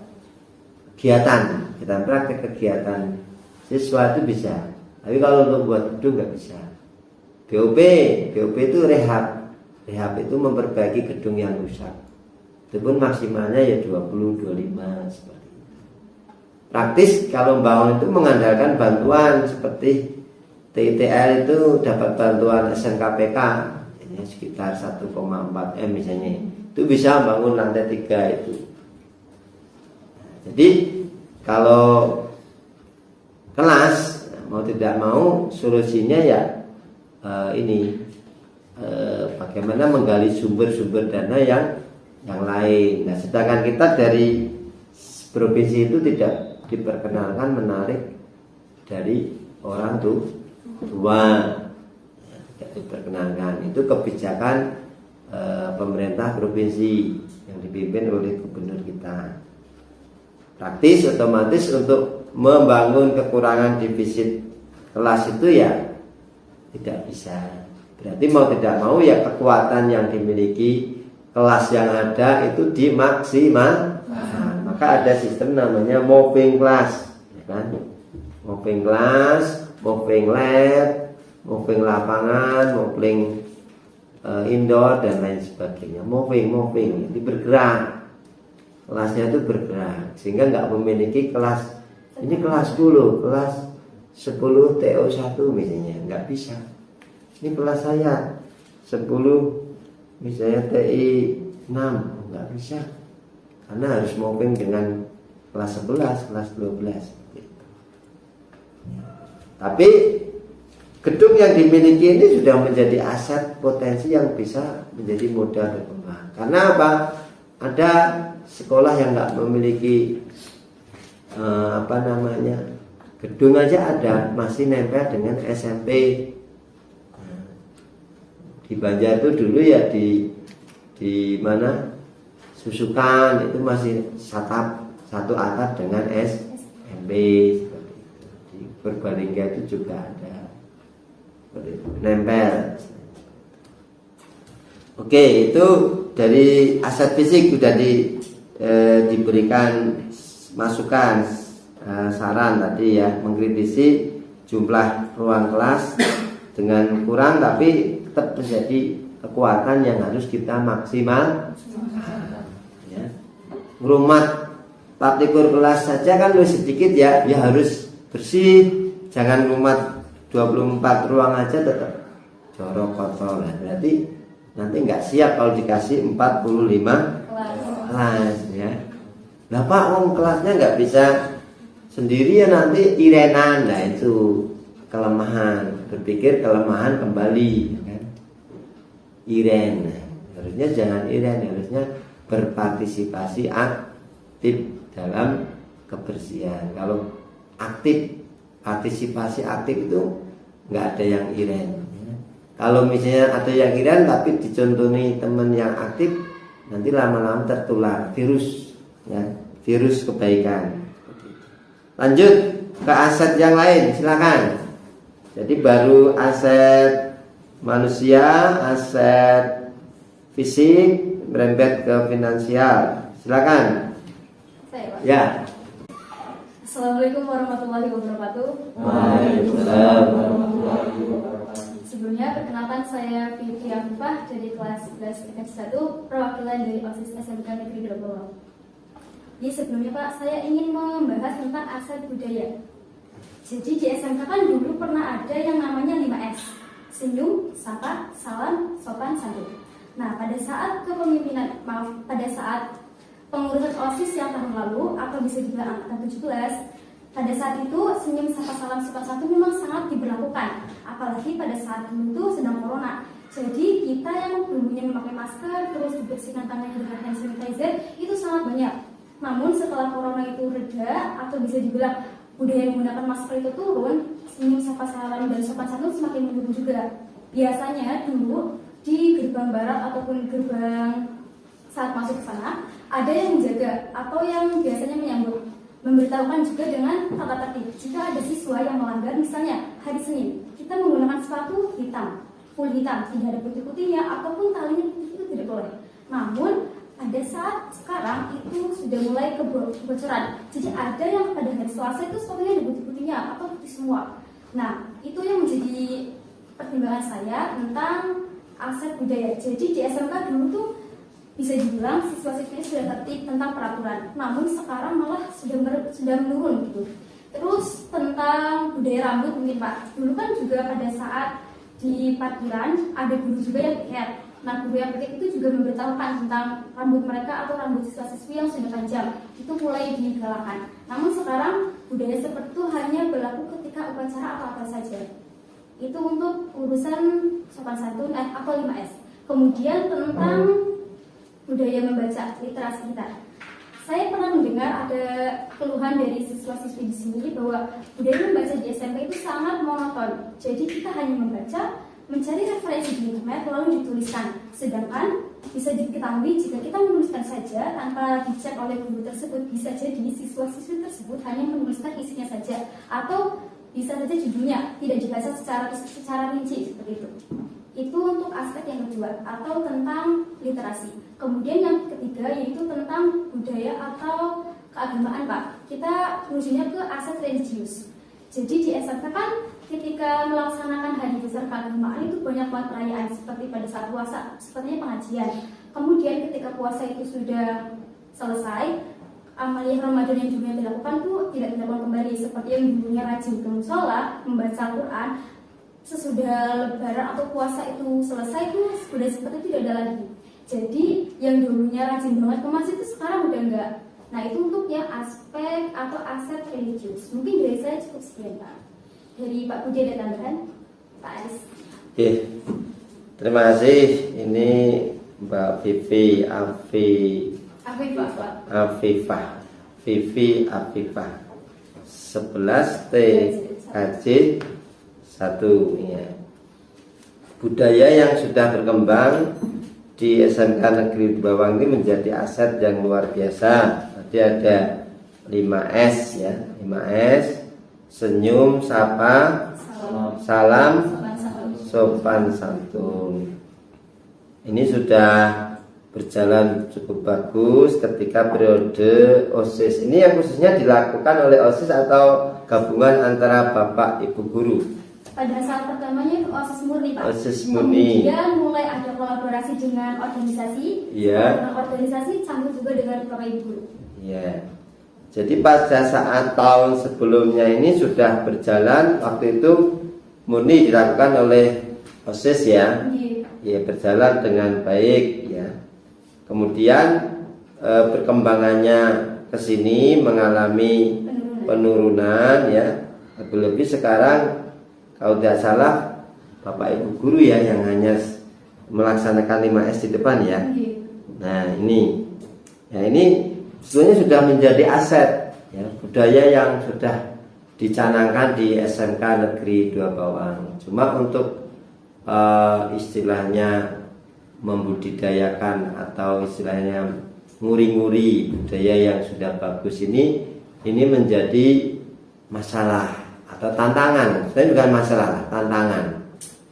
kegiatan praktek, kegiatan siswa itu bisa. Tapi kalau untuk buat gedung nggak bisa. BOP itu rehab itu memperbaiki gedung yang rusak. Itu pun maksimalnya ya 20-25 seperti itu. Praktis kalau membangun itu mengandalkan bantuan seperti TITL itu dapat bantuan SNKPK ini sekitar 1,4 M misalnya. Itu bisa bangun lantai 3 itu. Jadi kalau kelas mau tidak mau solusinya ya bagaimana menggali sumber-sumber dana yang lain. Nah, sedangkan kita dari provinsi itu tidak diperkenalkan menarik dari orang tua, tidak diperkenalkan. Itu kebijakan pemerintah provinsi yang dipimpin oleh gubernur kita. Praktis otomatis untuk membangun kekurangan defisit kelas itu ya tidak bisa. Berarti mau tidak mau ya kekuatan yang dimiliki kelas yang ada itu dimaksimal. Maka ada sistem namanya moving class, ya kan? Moving class, moving lab, moving lapangan, moving indoor dan lain sebagainya. Moving, jadi bergerak. Kelasnya itu bergerak sehingga nggak memiliki kelas. Ini kelas dulu, kelas 10 TO1 misalnya, nggak bisa. Ini kelas saya 10 misalnya TI 6, nggak bisa. Karena harus moving dengan kelas 11, kelas 12 gitu. Tapi gedung yang dimiliki ini sudah menjadi aset potensi yang bisa menjadi modal berkembang. Karena apa? Ada sekolah yang nggak memiliki gedung aja ada, masih nempel dengan SMP. Di Banjar itu dulu ya di mana Susukan itu masih satu atap dengan SMP seperti itu. Di Purbalingga itu juga ada nempel. Oke, itu dari aset fisik sudah diberikan masukan, saran tadi ya, mengkritisi jumlah ruang kelas dengan kurang tapi tetap menjadi kekuatan yang harus kita maksimal. Ya. Rumat partikur kelas saja kan lebih sedikit ya harus bersih, jangan rumat 24 ruang aja tetap jorok kotor. Berarti nanti nggak siap kalau dikasih 45 kelas ya. Lah Pak, kelasnya nggak bisa sendiri ya, nanti irenan. Nah itu kelemahan, berpikir kelemahan kembali kan? Iren, harusnya jangan iren, harusnya berpartisipasi aktif dalam kebersihan. Kalau aktif, partisipasi aktif itu nggak ada yang iren ya. Kalau misalnya ada yang iren tapi dicontoni teman yang aktif, nanti lama-lama tertular virus ya, virus kebaikan. Lanjut ke aset yang lain, silakan. Jadi baru aset manusia, aset fisik, merembet ke finansial. Silakan. Saya, Pak. Ya. Assalamualaikum warahmatullahi wabarakatuh. Waalaikumsalam. Sebelumnya perkenalkan saya Fitri Afifah dari kelas 11 tingkat 1, perwakilan dari OSIS SMK Negeri Grogol. Jadi sebelumnya Pak, saya ingin membahas tentang aset budaya. Jadi di SMK kan dulu pernah ada yang namanya 5S. Senyum, sapa, salam, sopan, santun. Nah, pada saat pengurusan OSIS yang tahun lalu atau bisa dibilang angkatan 17, pada saat itu senyum, sapa, salam, sopan, santun memang sangat diberlakukan. Apalagi pada saat itu sedang corona. Jadi kita yang dulunya memakai masker terus dibersihkan tangannya dengan hand sanitizer itu sangat banyak. Namun setelah corona itu reda atau bisa dibilang budaya menggunakan masker itu turun, senyum, sapa, salam, dan sopan santun semakin menurun juga. Biasanya dulu di gerbang barat ataupun gerbang saat masuk ke sana ada yang menjaga atau yang biasanya menyambut, memberitahukan juga dengan tata tertib. Jika ada siswa yang melanggar, misalnya hari Senin kita menggunakan sepatu hitam, full hitam, tidak ada putih-putihnya ataupun talinya itu tidak boleh. Namun pada saat sekarang itu sudah mulai kebocoran. Jadi ada yang pada hari Selasa itu sepatunya ada putih-putihnya atau putih semua. Nah, itu yang menjadi pertimbangan saya tentang aset budaya. Jadi di SMK dulu tuh bisa dibilang siswa-siswinya sudah tertib tentang peraturan, namun sekarang malah sudah menurun gitu. Terus tentang budaya rambut mungkin Pak, dulu kan juga pada saat di parkiran ada guru juga yang piket. Nah, guru yang piket itu juga memberitahukan tentang rambut mereka atau rambut siswa-siswi yang sudah panjang, itu mulai digalakkan. Namun sekarang budaya seperti itu hanya berlaku ketika upacara atau apa saja. Itu untuk urusan sopan santun atau 5S. Kemudian tentang budaya membaca, literasi kita. Saya pernah mendengar ada keluhan dari siswa-siswi di sini bahwa budaya membaca di SMP itu sangat monoton. Jadi kita hanya membaca, mencari referensi di internet lalu dituliskan. Sedangkan bisa diketahui jika kita menuliskan saja tanpa dicek oleh guru tersebut, bisa jadi siswa-siswi tersebut hanya menuliskan isinya saja atau bisa saja judulnya tidak dibaca secara rinci seperti itu. Itu untuk aspek yang kedua atau tentang literasi. Kemudian yang ketiga yaitu tentang budaya atau keagamaan Pak. Kita menujunya ke aset religius. Jadi di SMK kan ketika melaksanakan hari besar keagamaan itu banyak banget perayaan seperti pada saat puasa, sepertinya pengajian. Kemudian ketika puasa itu sudah selesai, amalia Ramadan yang dulunya dilakukan tuh tidak dilakukan kembali, seperti yang dulunya rajin ke mushola membaca Quran. Sesudah lebaran atau puasa itu selesai tuh sudah seperti itu tidak ada lagi. Jadi yang dulunya rajin banget ke masjid itu sekarang udah enggak. Nah, itu untuk yang aspek atau aset religius. Mungkin dari saya cukup sekian Pak. Dari Pak Budi ada tambahan? Pak Aris. Oke, terima kasih. Ini Mbak Vivi Afifah 11 THJ 1 ya. Budaya yang sudah berkembang di SMK Negeri Bawang ini menjadi aset yang luar biasa. Tadi ada 5S ya, 5S: senyum, sapa, salam, sopan santun. Ini sudah berjalan cukup bagus ketika periode OSIS. Ini yang khususnya dilakukan oleh OSIS atau gabungan antara Bapak Ibu guru? Pada saat pertamanya itu OSIS murni Pak. OSIS murni. Kemudian mulai ada kolaborasi dengan organisasi. Iya. Dengan organisasi campur juga dengan Bapak Ibu guru. Iya. Jadi pada saat tahun sebelumnya ini sudah berjalan, waktu itu murni dilakukan oleh OSIS ya. Ya, berjalan dengan baik ya. Kemudian perkembangannya ke sini mengalami penurunan ya. Lebih-lebih sekarang kalau tidak salah Bapak Ibu guru ya yang hanya melaksanakan 5S di depan ya. Nah, ini sebetulnya sudah menjadi aset ya, budaya yang sudah dicanangkan di SMK Negeri 2 Bawang. Cuma untuk istilahnya membudidayakan atau istilahnya nguri-nguri budaya yang sudah bagus ini menjadi masalah atau tantangan. Sebenarnya bukan masalah,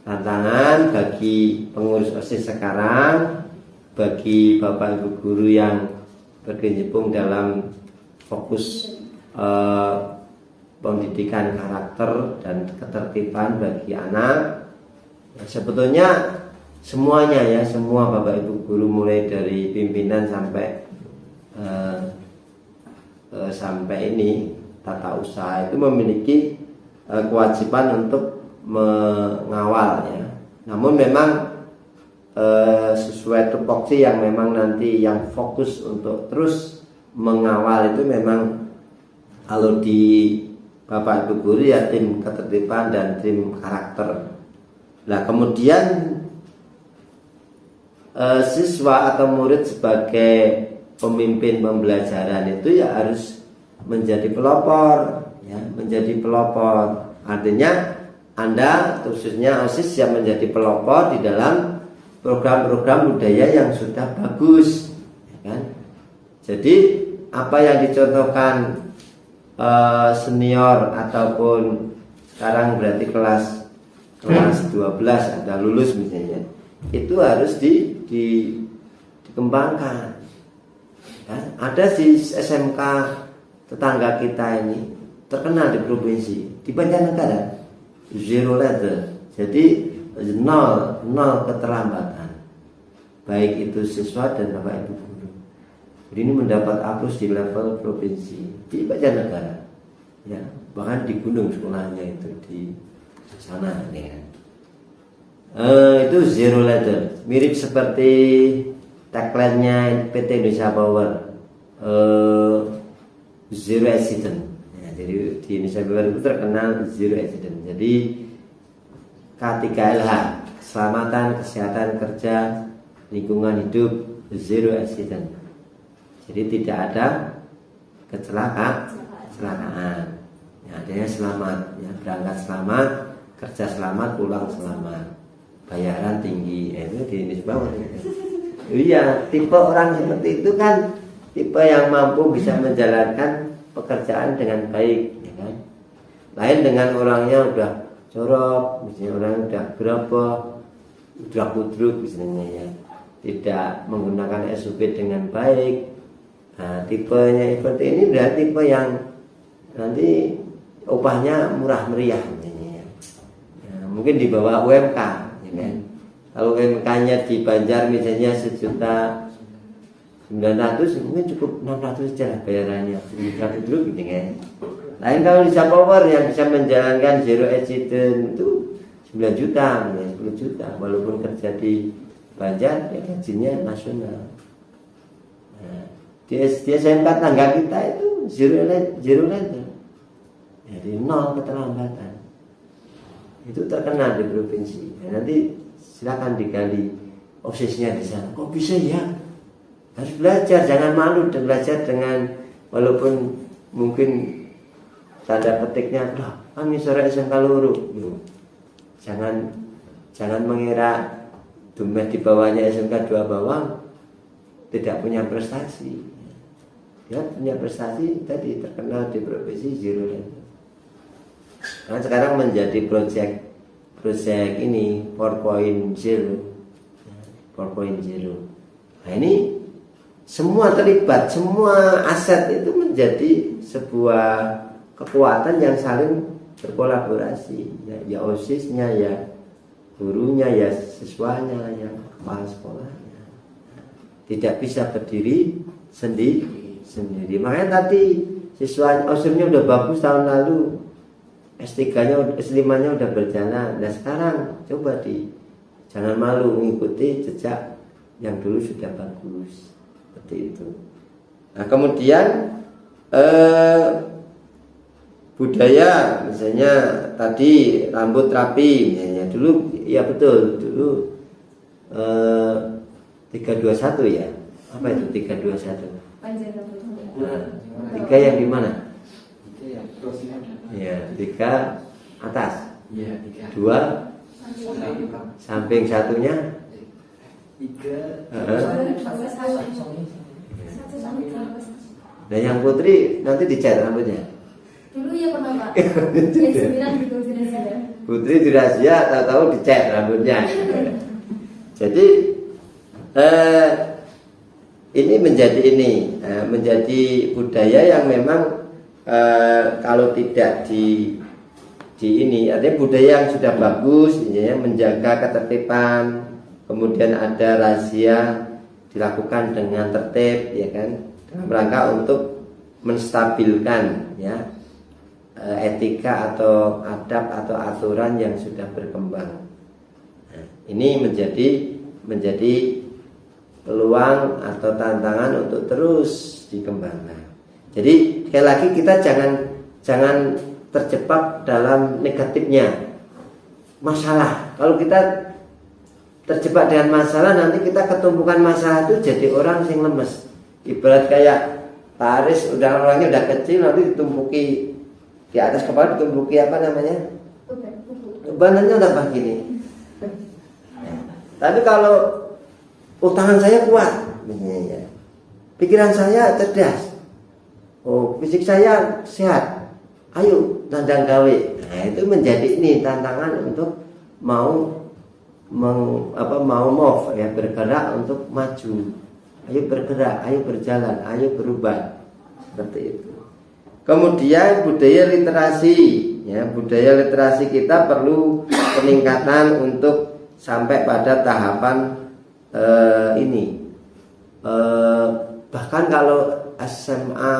tantangan bagi pengurus OSIS sekarang, bagi Bapak Ibu guru yang berkecimpung dalam fokus pendidikan karakter dan ketertiban bagi anak. Ya, sebetulnya semuanya ya, semua Bapak Ibu guru mulai dari pimpinan sampai ini tata usaha itu memiliki kewajiban untuk mengawal ya. Namun memang sesuai tupoksi yang memang nanti yang fokus untuk terus mengawal itu memang kalau di Bapak Ibu guru ya tim ketertiban dan tim karakter. Nah, kemudian siswa atau murid sebagai pemimpin pembelajaran itu ya harus menjadi pelopor ya, menjadi pelopor. Artinya Anda khususnya OSIS yang menjadi pelopor di dalam program-program budaya yang sudah bagus ya kan? Jadi apa yang dicontohkan senior ataupun sekarang berarti kelas 12 ada lulus misalnya, itu harus dikembangkan kan? Ada di SMK tetangga kita ini terkenal di provinsi, di Banjarnegara zero letter. Jadi nol keterlambatan. Baik itu siswa dan bapak ibu guru. Jadi ini mendapat A+ di level provinsi di Banjarnegara. Ya, bahkan di gunung sekolahnya itu di sana ya. Itu zero letter, mirip seperti tagline-nya PT Indonesia Power, zero accident. Ya, jadi di Indonesia Power itu terkenal zero accident. Jadi K3LH, keselamatan, kesehatan kerja, lingkungan hidup, zero accident. Jadi tidak ada kecelakaan. Ya, adanya selamat, ya, berangkat selamat, kerja selamat, pulang selamat. Bayaran tinggi, itu di Indonesia Power. Iya, tipe orang seperti itu kan tipe yang mampu bisa menjalankan pekerjaan dengan baik, ya kan? Lain dengan orangnya udah corok, misalnya orang udah berapa, udah kudruk misalnya ya, tidak menggunakan SOP dengan baik. Nah, tipenya seperti ini udah tipe yang nanti upahnya murah meriah misalnya ya. Ya, mungkin di bawah UMK. Kan? Kalau UMK-nya di Banjar misalnya 1.900.000, mungkin cukup 600 aja bayarannya, 100 dulu gitu kan. Lain kalau di Power yang bisa menjalankan zero accident itu 9 juta, 10 juta, walaupun kerja di Banjar ya gajinya nasional. Nah, di SMK tangga kita itu zero letter, jadi nol keterlambatan. Itu terkenal di provinsi. Ya, nanti silakan digali obsesinya di sana. Kok bisa ya? Harus belajar, jangan malu dan belajar dengan walaupun mungkin tanda petiknya, kami sore SMK Luru. Jangan mengira dompet di bawahnya SMK 2 Bawang tidak punya prestasi. Dia punya prestasi tadi terkenal di provinsi zero letter. Karena sekarang menjadi project ini 4.0. Nah ini semua terlibat, semua aset itu menjadi sebuah kekuatan yang saling berkolaborasi. Ya OSIS-nya, ya gurunya, ya siswanya, ya kepala sekolahnya. Tidak bisa berdiri sendiri. Makanya tadi siswa OSIS-nya udah bagus tahun lalu. S3-nya, S5-nya udah berjalan. Nah sekarang coba jangan malu mengikuti jejak yang dulu sudah bagus. Seperti itu. Nah kemudian budaya misalnya tadi rambut rapi misalnya dulu, ya betul dulu 321 ya. Apa itu 321? Tiga yang di mana? Ya, 3 atas. Ya, 2 samping satunya 3. Nah yang putri nanti dicat rambutnya. Dulu ya pernah Pak. Ya 9 gitu sudah. Putri di rahasia tahu-tahu dicat rambutnya. Jadi ini menjadi budaya yang memang kalau tidak di ini artinya budaya yang sudah bagus ya, menjaga ketertiban, kemudian ada razia dilakukan dengan tertib ya kan, dalam rangka untuk menstabilkan ya etika atau adab atau aturan yang sudah berkembang. Nah, ini menjadi peluang atau tantangan untuk terus dikembangkan. Jadi sekali lagi kita jangan terjebak dalam negatifnya masalah. Kalau kita terjebak dengan masalah, nanti kita ketumpukan masalah itu jadi orang yang lemes. Ibarat kayak taris, orangnya udah kecil, nanti ditumpuki di atas kepala, ditumpuki apa namanya? Bebannya tambah gini. Tapi kalau tangan saya kuat, misalnya, pikiran saya cerdas. Fisik saya sehat. Ayo tandang gawe. Nah, itu menjadi ini tantangan untuk mau move ya, bergerak untuk maju. Ayo bergerak, ayo berjalan, ayo berubah. Seperti itu. Kemudian budaya literasi, ya, budaya literasi kita perlu peningkatan untuk sampai pada tahapan ini. Bahkan kalau SMA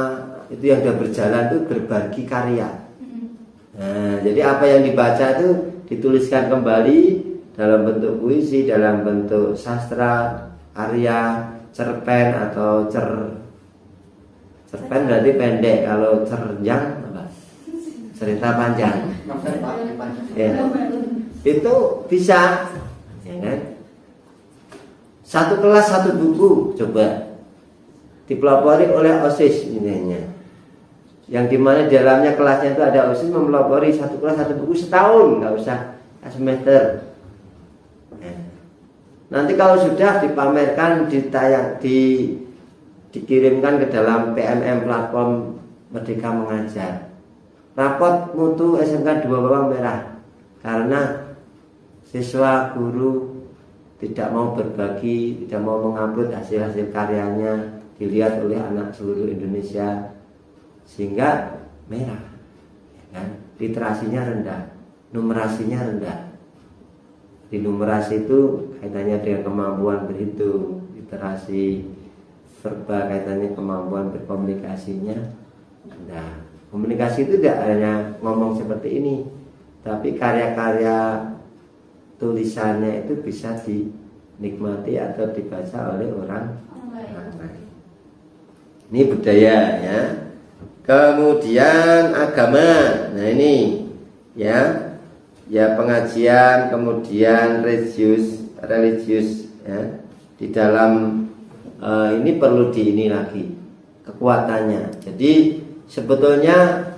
itu yang sudah berjalan itu berbagi karya. Nah, jadi apa yang dibaca itu dituliskan kembali dalam bentuk puisi, dalam bentuk sastra, karya, cerpen atau cerpen berarti pendek, kalau cerjang apa? Cerita panjang. Ya. Itu bisa, ya kan? Satu kelas satu buku, coba dipelopori oleh OSIS misalnya, yang dimana di dalamnya kelasnya itu ada OSIS mempelopori satu kelas satu buku setahun, nggak usah semester. Nanti kalau sudah dipamerkan, dikirimkan ke dalam PMM, platform Merdeka Mengajar, rapot mutu SMK 2 Bawang Merah, karena siswa guru tidak mau berbagi, tidak mau mengupload hasil-hasil karyanya, dilihat oleh anak seluruh Indonesia, sehingga merah, ya kan? Literasinya rendah, numerasinya rendah. Di numerasi itu kaitannya dengan kemampuan berhitung, literasi verbal kaitannya kemampuan berkomunikasinya rendah. Komunikasi itu tidak hanya ngomong seperti ini, tapi karya-karya tulisannya itu bisa dinikmati atau dibaca oleh orang lain. Ini budaya, ya. Kemudian agama. Nah ini, ya pengajian, kemudian religius, ya. Di dalam ini perlu ini lagi kekuatannya. Jadi sebetulnya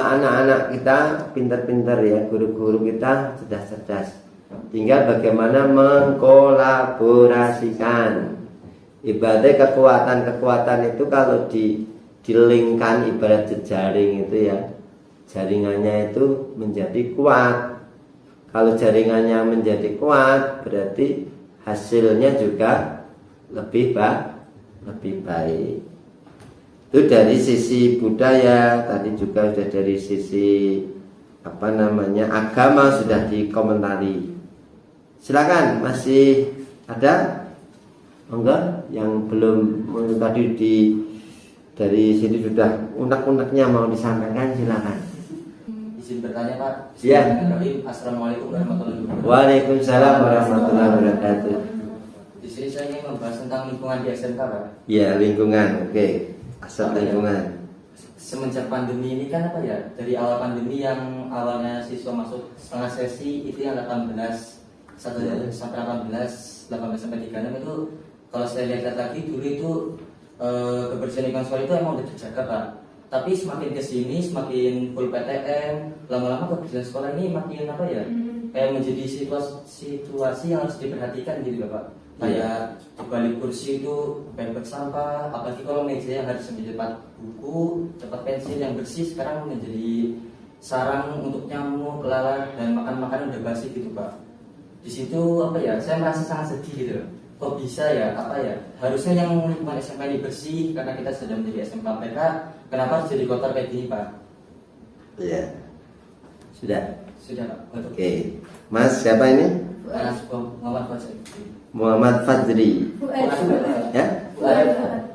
anak-anak kita pintar-pintar, ya, guru-guru kita cerdas-cerdas. Tinggal bagaimana mengkolaborasikan. Ibaratnya kekuatan itu kalau dilingkan ibarat jejaring itu, ya, jaringannya itu menjadi kuat. Kalau jaringannya menjadi kuat, berarti hasilnya juga lebih baik. Itu dari sisi budaya, tadi juga sudah dari sisi agama sudah dikomentari. Silakan, masih ada? Enggak? Yang belum tadi dari sini sudah unek-uneknya mau disampaikan, silakan. Izin bertanya, Pak. Iya. Assalamualaikum warahmatullahi wabarakatuh. Waalaikumsalam warahmatullahi wabarakatuh. Di sini saya ingin membahas tentang lingkungan di SMK, Pak. Iya, lingkungan. Oke. Aspek lingkungan. Semenjak pandemi ini kan dari awal pandemi yang awalnya siswa masuk setengah sesi itu yang 18 sampai 18 sampai 36 itu, kalau saya lihat lagi dulu itu kebersihan lingkungan sekolah itu emang udah terjaga, Pak. Tapi semakin kesini semakin full PTM, lama-lama kebersihan sekolah ini makin kayak menjadi situasi yang harus diperhatikan gitu, Pak. Kayak di balik kursi itu bebek sampah, apalagi kalau meja yang harus menjadi tempat buku, tempat pensil yang bersih, sekarang menjadi sarang untuk nyamuk, lalat, dan makan-makan udah basi gitu, Pak. Di situ saya merasa sangat sedih gitu. Kok bisa ya, harusnya yang lingkungan SMK ini bersih karena kita sudah menjadi SMK PK, kenapa harus jadi kotor kayak gini, Pak? Iya. Sudah, Pak. Oke. Mas, siapa ini? Muhammad Fadri. Ya?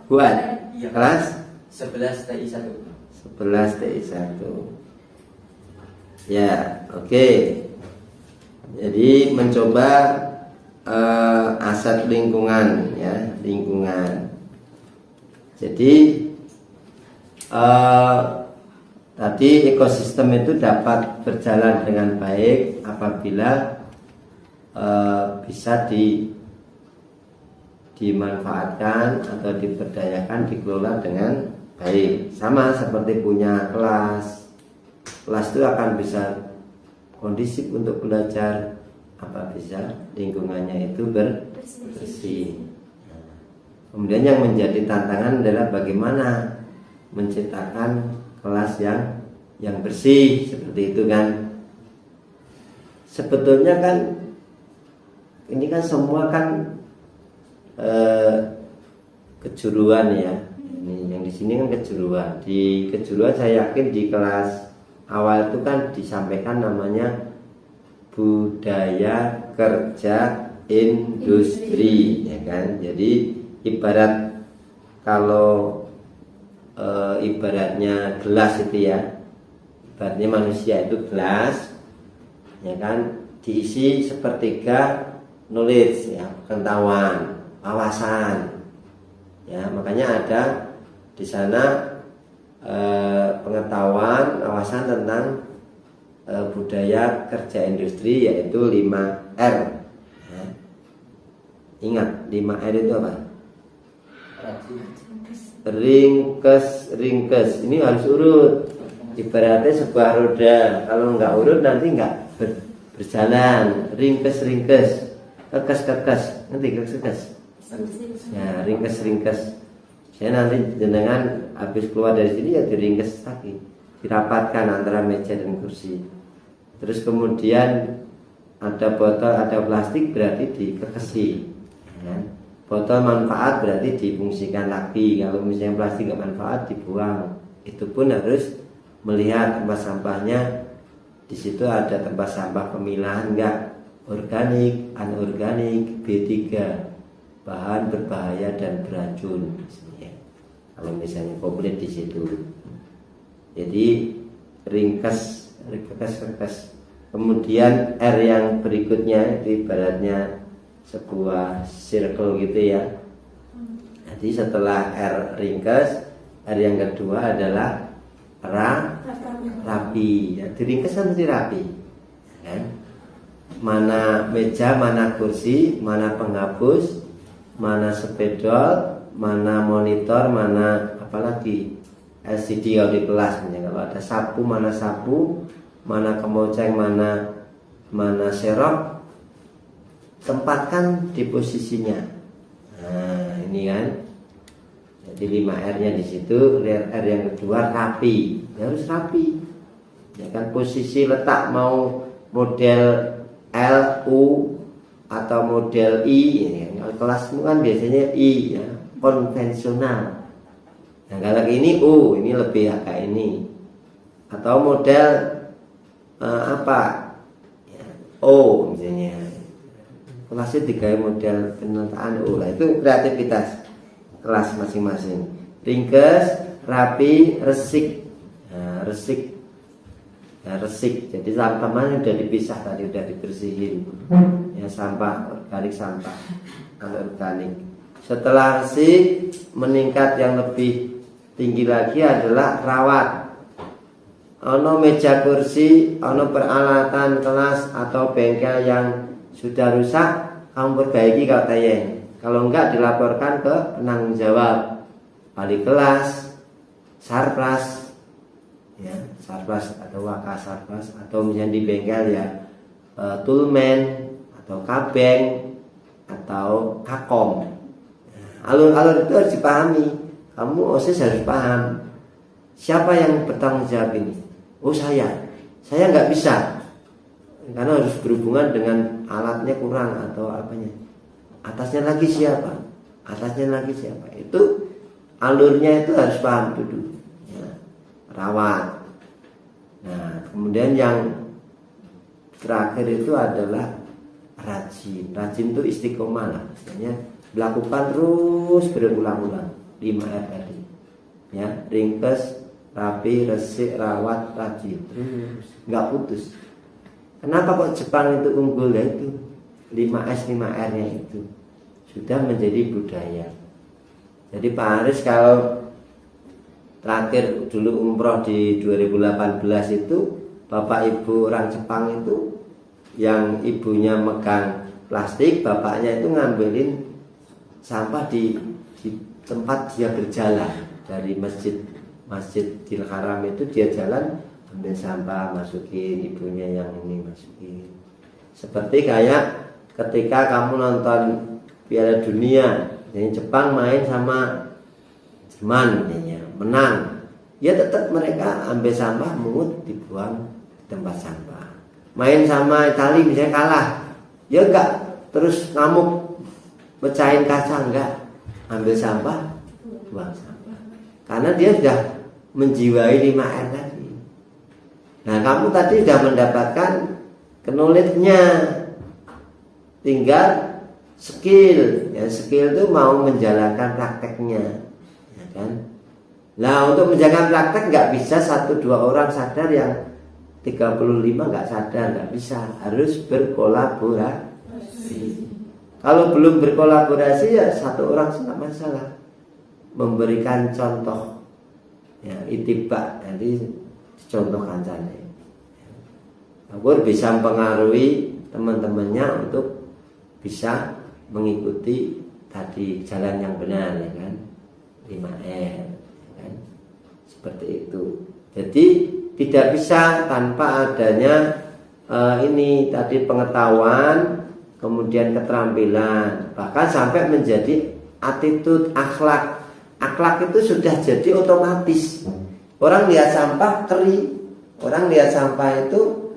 Fuad. Iya. Kelas 11 TI 1. 11 TI 1. Ya, oke. Jadi mencoba aset lingkungan, ya, lingkungan. Jadi tadi ekosistem itu dapat berjalan dengan baik apabila bisa dimanfaatkan atau diberdayakan, dikelola dengan baik. Sama seperti punya kelas itu akan bisa kondisif untuk belajar apa bisa lingkungannya itu bersih. Kemudian yang menjadi tantangan adalah bagaimana menciptakan kelas yang bersih seperti itu kan. Sebetulnya kan ini kan semua kan kejuruan, ya. Ini yang Yang di sini kan kejuruan. Di kejuruan saya yakin di kelas awal itu kan disampaikan namanya budaya kerja industri, ya kan. Jadi ibarat kalau ibaratnya gelas itu ya, ibaratnya manusia itu gelas, ya kan, diisi sepertiga knowledge, ya, pengetahuan, wawasan, ya, makanya ada di sana pengetahuan, wawasan tentang budaya kerja industri, yaitu 5R. Ya. Ingat 5R itu apa? Ringkes. Ini harus urut. Ibaratnya sebuah roda, kalau nggak urut nanti nggak berjalan. Ringkes. Kekes. Nanti kekes. Ya, ringkes. Saya nanti jenengan habis keluar dari sini ya diringkes lagi, dirapatkan antara meja dan kursi. Terus kemudian ada botol, ada plastik, berarti dikekesi, ya. Botol manfaat berarti difungsikan lagi. Kalau misalnya plastik nggak manfaat dibuang. Itu pun harus melihat tempat sampahnya. Di situ ada tempat sampah pemilahan enggak, organik, anorganik, B3, bahan berbahaya dan beracun. Ya. Kalau misalnya komplit di situ. Jadi ringkes. Kemudian R yang berikutnya itu ibaratnya sebuah circle gitu ya. Jadi setelah R ringkes, R yang kedua adalah rapi. Ya, diringkes kan mesti rapi, kan? Mana meja, mana kursi, mana penghapus, mana spidol, mana monitor, mana apalagi LCD kalau di kelas. Kalau ada sapu, mana kemoceng, mana serok, tempatkan di posisinya. Nah, ini kan. Jadi 5R-nya di situ. R yang kedua rapi. Ya, harus rapi. Ya kan, posisi letak mau model L, U atau model I. Ya, kelasmu kan biasanya I, ya, konvensional. Nah, kalau ini U, ini lebih agak ini. Atau model apa? Ya, O misalnya. Kelasnya 3 model penataan U. Lah, itu kreativitas kelas masing-masing. Ringkes, rapi, resik. Nah, resik. Jadi sampahnya udah dipisah tadi, udah dibersihin. Ya, sampah organik, sampah anorganik. Setelah resik, meningkat yang lebih tinggi lagi adalah rawat. Ono meja kursi, ono peralatan kelas atau bengkel yang sudah rusak, kamu perbaiki kalau tayang. Kalau enggak, dilaporkan ke penanggung jawab, wali kelas, sarpras, ya, sarpras atau wakasarpras, atau misalnya di bengkel ya tulmen atau kabeng atau kakom. Alur-alur itu harus dipahami. Kamu OSIS harus paham siapa yang bertanggung jawab ini. Oh, saya nggak bisa, karena harus berhubungan dengan alatnya kurang atau apanya. Atasnya lagi siapa? Itu alurnya itu harus paham dulu, ya. Rawat. Nah, kemudian yang terakhir itu adalah rajin. Rajin itu istiqomah lah, misalnya melakukan terus berulang-ulang 5R tadi. Ya, ringkes, rapi, resik, rawat, rajin, terus nggak putus. Kenapa kok Jepang itu unggul? Ya itu 5S 5R-nya itu sudah menjadi budaya. Jadi Pak Aris kalau terakhir dulu umroh di 2018 itu, Bapak Ibu orang Jepang itu yang ibunya megang plastik, bapaknya itu ngambilin sampah di tempat dia berjalan dari Masjidil Haram itu, dia jalan ambil sampah, masukin, ibunya yang ini masukin. Seperti kayak ketika kamu nonton Piala Dunia, jadi Jepang main sama Jerman, menang, ya tetap mereka ambil sampah, mungut, dibuang di tempat sampah. Main sama Italia misalnya kalah, ya enggak terus ngamuk, pecahin kaca, enggak, ambil sampah, buang sampah. karena dia sudah menjiwai 5R tadi. Nah, kamu tadi sudah mendapatkan knowledge-nya, tinggal skill. Ya, skill itu mau menjalankan prakteknya, ya kan? Nah, untuk menjalankan praktek nggak bisa 1-2 orang sadar, yang 35 nggak sadar, nggak bisa. Harus berkolaborasi. Kalau belum berkolaborasi ya 1 orang sih nggak masalah. Memberikan contoh, ya, itibak, nanti contoh kancane. Aku bisa mempengaruhi teman-temannya untuk bisa mengikuti tadi jalan yang benar, ya kan, 5R, ya kan? Seperti itu. Jadi tidak bisa tanpa adanya ini tadi pengetahuan, kemudian keterampilan, bahkan sampai menjadi attitude, akhlak. Akhlak itu sudah jadi otomatis. Orang lihat sampah keri, orang lihat sampah itu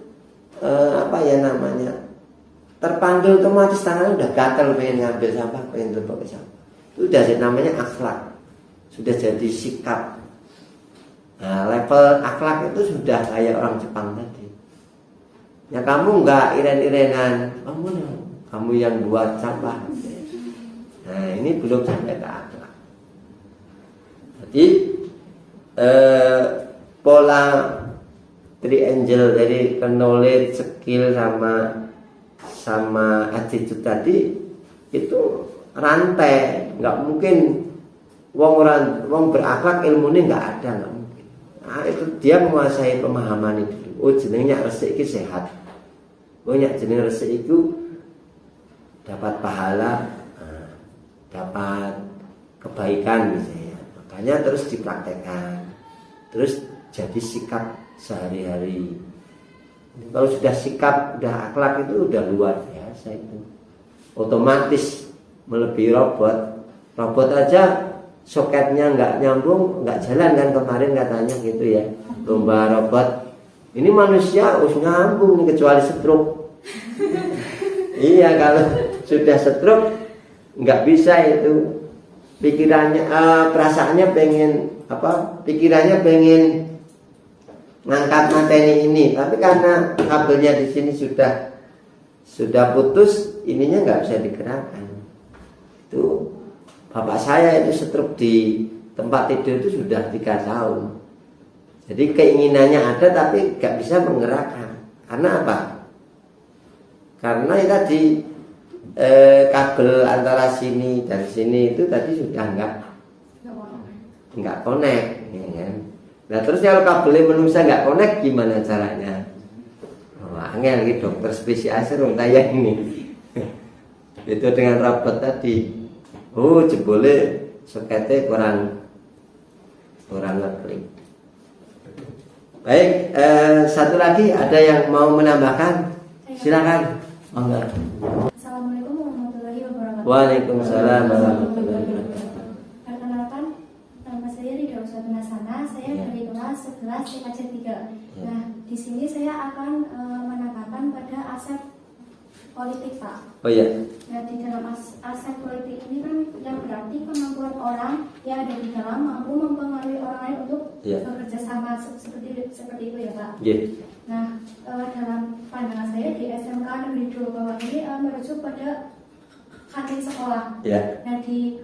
terpanggil otomatis, tangannya udah gatel pengen ngambil sampah, pengen lempar sampah. Itu udah namanya akhlak, sudah jadi sikap. Nah, level akhlak itu sudah kayak orang Jepang tadi. Ya, kamu nggak iren-irenan, kamu yang buat sampah. Nah, ini belum sampai ke akhlak. Jadi pola triangle dari knowledge, skill sama attitude tadi itu rantai, nggak mungkin wong berakhlak ilmunya nggak ada, nggak mungkin. Nah, itu dia menguasai pemahaman itu. Oh, jenengnya resik itu sehat. Oh, jeneng resik itu dapat pahala, dapat kebaikan misalnya. Makanya terus dipraktekkan, terus jadi sikap sehari-hari. Kalau sudah sikap, udah akhlak itu udah luar biasa itu. Otomatis melebihi robot. Robot aja soketnya nggak nyambung, nggak jalan kan kemarin katanya gitu ya. Lomba robot. Ini manusia harus nyambung kecuali stroke. Iya, kalau sudah stroke nggak bisa itu. Pikirannya, perasaannya pikirannya pengen ngangkat materi ini, tapi karena kabelnya di sini sudah putus, ininya nggak bisa digerakkan. Itu bapak saya itu stroke di tempat tidur itu sudah 3 tahun. Jadi keinginannya ada tapi nggak bisa menggerakkan. Karena apa? Karena ya tadi kabel antara sini dan sini itu tadi sudah nggak connect, ya kan? Nah, terus kalau kabelnya manusia nggak connect, gimana caranya? Angel gitu, dokter spesialis orang tayang ini. Itu dengan robot tadi. Oh, jebole soketnya kurang ngeklik. Baik, satu lagi ada yang mau menambahkan? Silakan. Enggak. Assalamualaikum warahmatullahi wabarakatuh. Waalaikumsalam warahmatullahi wabarakatuh. Perkenalkan, nama saya Rida Uswatuna Sana. Saya dari kelas 11 TKJ 3. Nah, di sini saya akan menambahkan pada aset politik, Pak. Oh iya. Nah, di dalam aset politik ini kan yang berarti kemampuan orang yang ada di dalam mampu mempengaruhi orang lain untuk bekerja sama seperti itu ya, Pak. Yeah. Nah, dalam pandangan saya di SMK Negeri 2 Bawang ini merujuk pada kantin sekolah. Yeah. Nah, di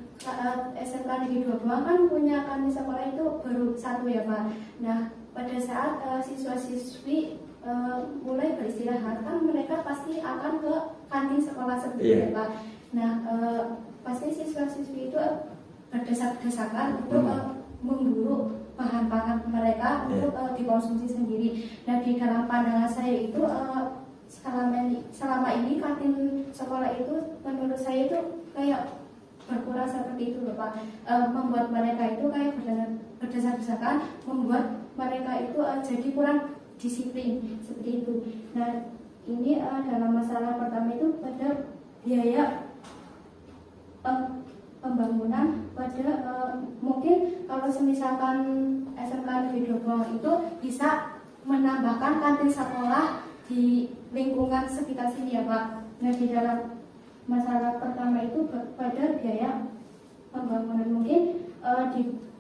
SMK Negeri 2 Bawang kan punya kantin sekolah itu baru 1 ya, Pak. Nah, pada saat siswa-siswi mulai beristirahat kan mereka pasti akan ke kantin sekolah seperti itu, Pak. Nah, pasti siswa-siswi itu berdesak-desakan untuk memburu bahan pangan mereka untuk dikonsumsi sendiri. Nah, di dalam pandangan saya itu selama ini kantin sekolah itu menurut saya itu kayak berkurang seperti itu loh, Pak. Membuat mereka itu kayak berdesak-desakan, membuat mereka itu jadi kurang disiplin seperti itu. Nah, ini dalam masalah pertama itu pada biaya pembangunan, pada mungkin kalau misalkan SMK Negeri 2 Bawang itu bisa menambahkan kantin sekolah di lingkungan sekitar sini ya, Pak. Nah, di dalam masalah pertama itu pada biaya pembangunan mungkin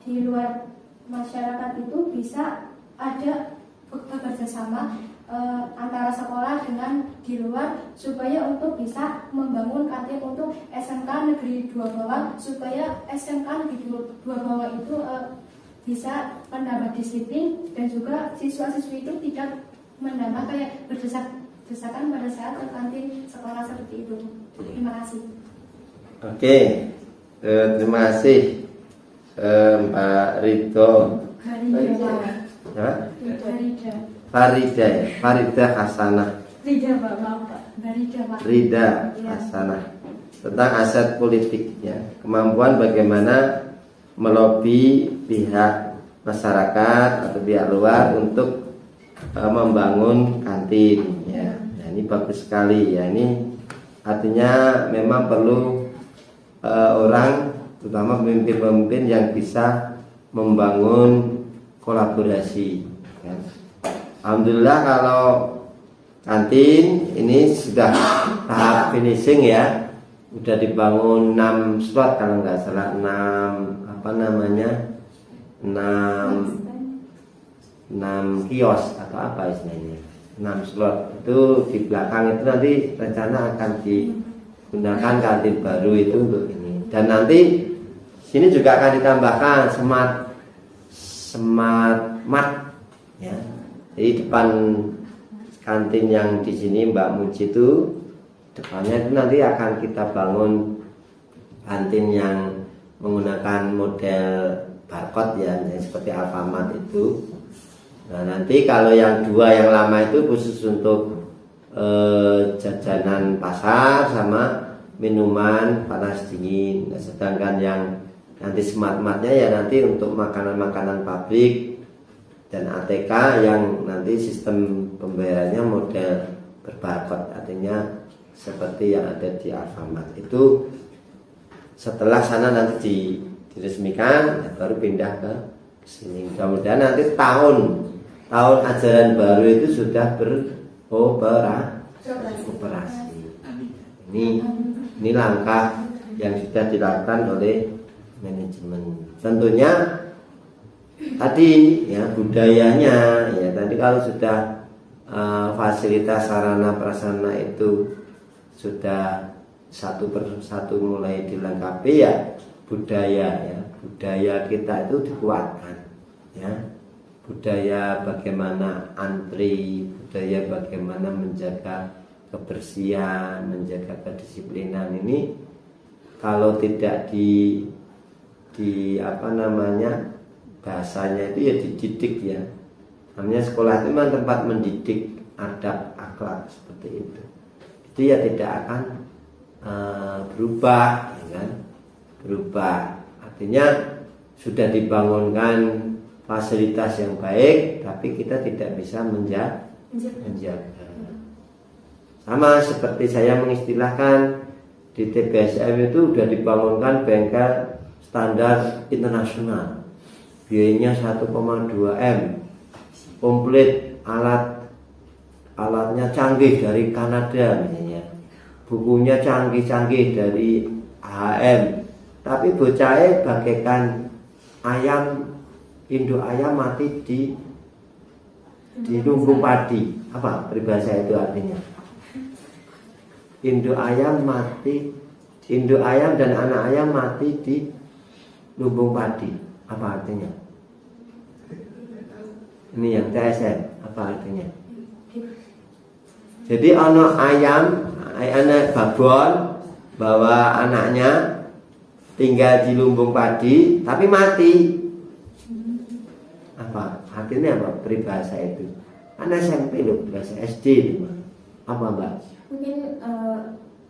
di luar masyarakat itu bisa ada bekerja sama antara sekolah dengan di luar supaya untuk bisa membangun kantin untuk SMK Negeri 2 Bawang, supaya SMK Negeri 2 Bawang itu bisa menambah disiplin dan juga siswa-siswi itu tidak menambah kayak berdesakan pada saat ke kantin sekolah seperti itu. Terima kasih. Oke, terima kasih Mbak Rito. Farida Hasanah. Rida Hasanah tentang aset politik ya, kemampuan bagaimana melobi pihak masyarakat atau pihak luar untuk membangun kantin ya. Nah, ini bagus sekali ya, ini artinya memang perlu orang terutama pemimpin-pemimpin yang bisa membangun kolaborasi ya. Alhamdulillah kalau kantin ini sudah tahap finishing ya, udah dibangun 6 slot kalau nggak salah, 6 kios atau apa istilahnya, 6 slot itu di belakang itu nanti rencana akan digunakan kantin baru itu untuk ini, dan nanti sini juga akan ditambahkan smart mart ya. Jadi depan kantin yang di sini Mbak Muji itu depannya itu nanti akan kita bangun kantin yang menggunakan model barcode ya, yang seperti Alfamart itu. Nah, nanti kalau yang 2 yang lama itu khusus untuk jajanan pasar sama minuman panas dingin. Nah, sedangkan yang nanti smart-martnya ya nanti untuk makanan-makanan pabrik dan ATK yang nanti sistem pembayarannya model berbarcode, artinya seperti yang ada di Alfamart itu. Setelah sana nanti diresmikan ya baru pindah ke sini. Mudah-mudahan nanti tahun ajaran baru itu sudah beroperasi. Ini langkah yang sudah dilakukan oleh manajemen. Tentunya tadi ya budayanya ya, tadi kalau sudah fasilitas sarana prasarana itu sudah satu persatu mulai dilengkapi ya, budaya kita itu dikuatkan ya, budaya bagaimana antri, budaya bagaimana menjaga kebersihan, menjaga kedisiplinan ini kalau tidak di bahasanya itu ya dididik ya. Namanya sekolah itu memang tempat mendidik adab akhlak seperti itu. Itu ya tidak akan berubah ya kan? Berubah. Artinya sudah dibangunkan fasilitas yang baik tapi kita tidak bisa menjaga. Sama seperti saya mengistilahkan di TBSM itu sudah dibangunkan bengkel standar internasional, biayanya 1,2 M, komplit alatnya canggih dari Kanada misalnya, bukunya canggih-canggih dari HM, tapi bocahnya bagaikan ayam, induk ayam mati di lumbung padi. Apa peribahasa itu artinya? Induk ayam dan anak ayam mati di lumbung padi. Apa artinya? Ini yang TSN. Apa artinya? Jadi anak babon bawa anaknya tinggal di lumbung padi tapi mati. Apa artinya? Apa peribahasa itu? Anak SMP loh, bahasa SD. Apa Mbak? Mungkin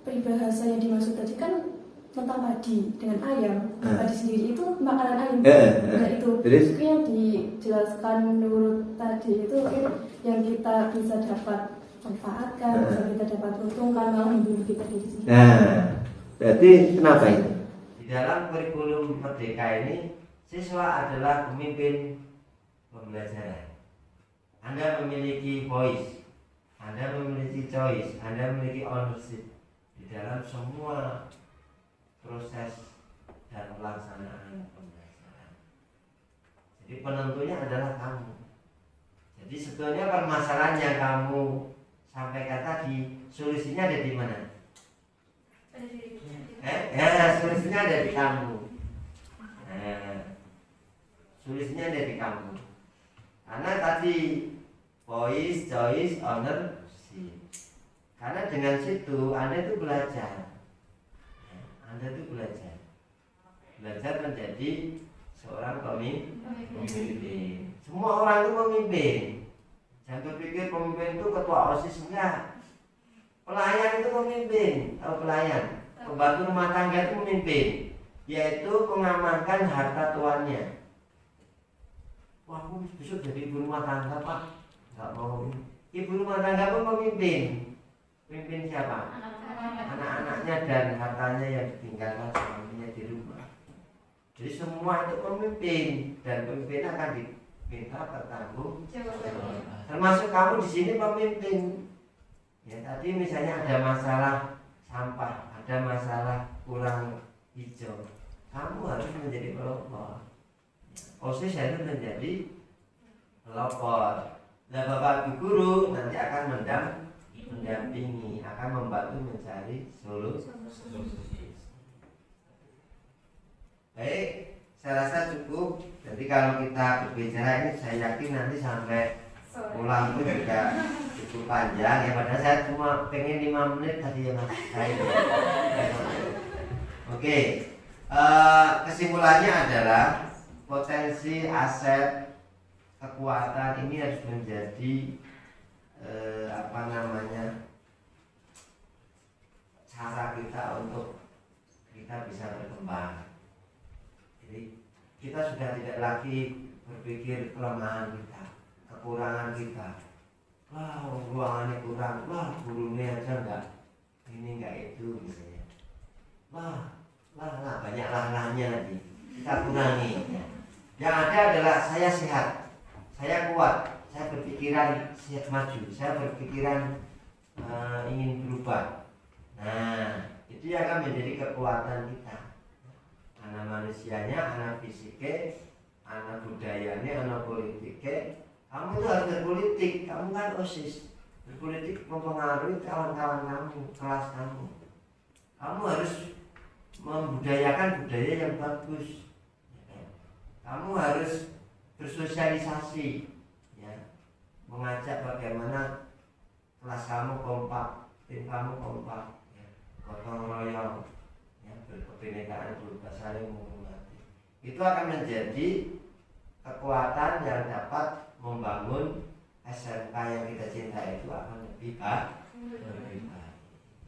peribahasa yang dimaksud tadi kan tentang padi dengan ayam. Padi sendiri itu makanan ayam. Nah, itu yang dijelaskan menurut tadi itu yang kita bisa dapat manfaatkan, bisa kita dapat untungkan malah membunuh kita diri sendiri. Nah, berarti kenapa itu? Di dalam kurikulum Merdeka ini siswa adalah pemimpin pembelajaran. Anda memiliki voice, Anda memiliki choice, Anda memiliki ownership di dalam semua proses dan pelaksanaan pembelajaran. Jadi penentunya adalah kamu. Jadi sebetulnya permasalahan yang kamu sampaikan tadi, solusinya ada di mana? Solusinya ada di kamu. Solusinya ada di kamu. Karena tadi voice, choice, ownership. Karena dengan situ Anda itu belajar. Anda itu belajar menjadi seorang pemimpin. Semua orang itu pemimpin. Jangan berpikir pemimpin itu ketua OSIS, enggak. Pelayan itu pemimpin. Tahu pelayan? Pembantu rumah tangga itu pemimpin, yaitu mengamankan harta tuannya. Wah, aku besok jadi ibu rumah tangga, Pak. Enggak mau. Ibu rumah tangga pun pemimpin. Pemimpin siapa? Anak-anaknya dan hartanya yang ditinggalkan suaminya di rumah. Jadi semua itu pemimpin, dan pemimpin akan diminta bertanggung jawab. Termasuk kamu di sini pemimpin. Ya tadi misalnya ada masalah sampah, ada masalah kurang hijau, kamu harus menjadi pelopor. OSIS harus menjadi pelopor. Nah, Bapak Ibu guru nanti akan mendampingi, akan membantu mencari solusi. Baik, saya rasa cukup. Jadi kalau kita berbicara ini, saya yakin nanti sampai pulang pun juga cukup panjang ya. Padahal saya cuma pengen 5 menit tadi ya Mas. Oke, kesimpulannya adalah potensi, aset, kekuatan ini harus menjadi cara kita untuk kita bisa berkembang. Jadi kita sudah tidak lagi berpikir kelemahan kita, kekurangan kita. Wah, ruangannya kurang, wah gurunya aja enggak itu misalnya. Wah, banyak lahnya lagi. Kita kurangi. Yang ada adalah saya sehat, saya kuat, saya berpikiran siap maju, saya berpikiran ingin berubah. Nah, itu yang akan menjadi kekuatan kita. Anak manusianya, anak fisiknya, anak budayanya, anak politiknya. Kamu itu harus berpolitik, kamu kan OSIS. Berpolitik mempengaruhi kawan-kawan kamu, kelas kamu. Kamu harus membudayakan budaya yang bagus. Kamu harus bersosialisasi, ya, mengajak bagaimana kelas kamu kompak, tim kamu kompak, ya, gotong royong, ya, berkebinekaan berubah saling menghormati. Itu akan menjadi kekuatan yang dapat membangun SMK yang kita cintai itu akan lebih baik.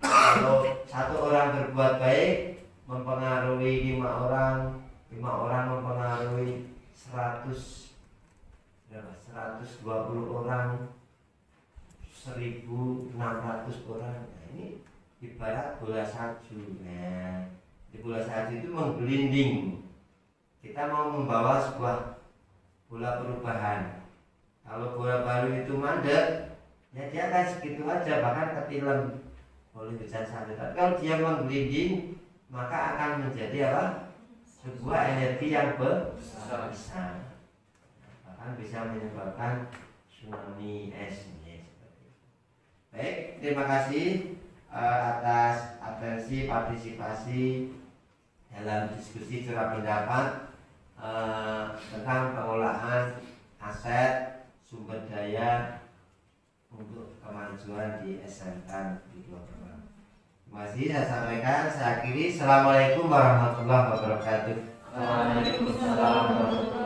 Kalau satu orang berbuat baik mempengaruhi 5 orang mempengaruhi 120 orang, 1.600 orang. Nah, ini ibarat bola salju. Nah, di bola salju itu menggelinding. Kita mau membawa sebuah bola perubahan. Kalau bola baru itu mandek, ya dia akan segitu aja, bahkan ketilam oleh hujan salju. Tapi kalau dia menggelinding, maka akan menjadi apa? Sebuah energi yang besar, bahkan bisa menyebabkan tsunami es. Baik, terima kasih atas atensi partisipasi dalam diskusi curah pendapat tentang pengolahan aset sumber daya untuk kemajuan di SMK di Pulau Gebang. Terima kasih, saya sampaikan, saya akhiri. Assalamualaikum warahmatullahi wabarakatuh. Waalaikumsalam warahmatullahi wabarakatuh.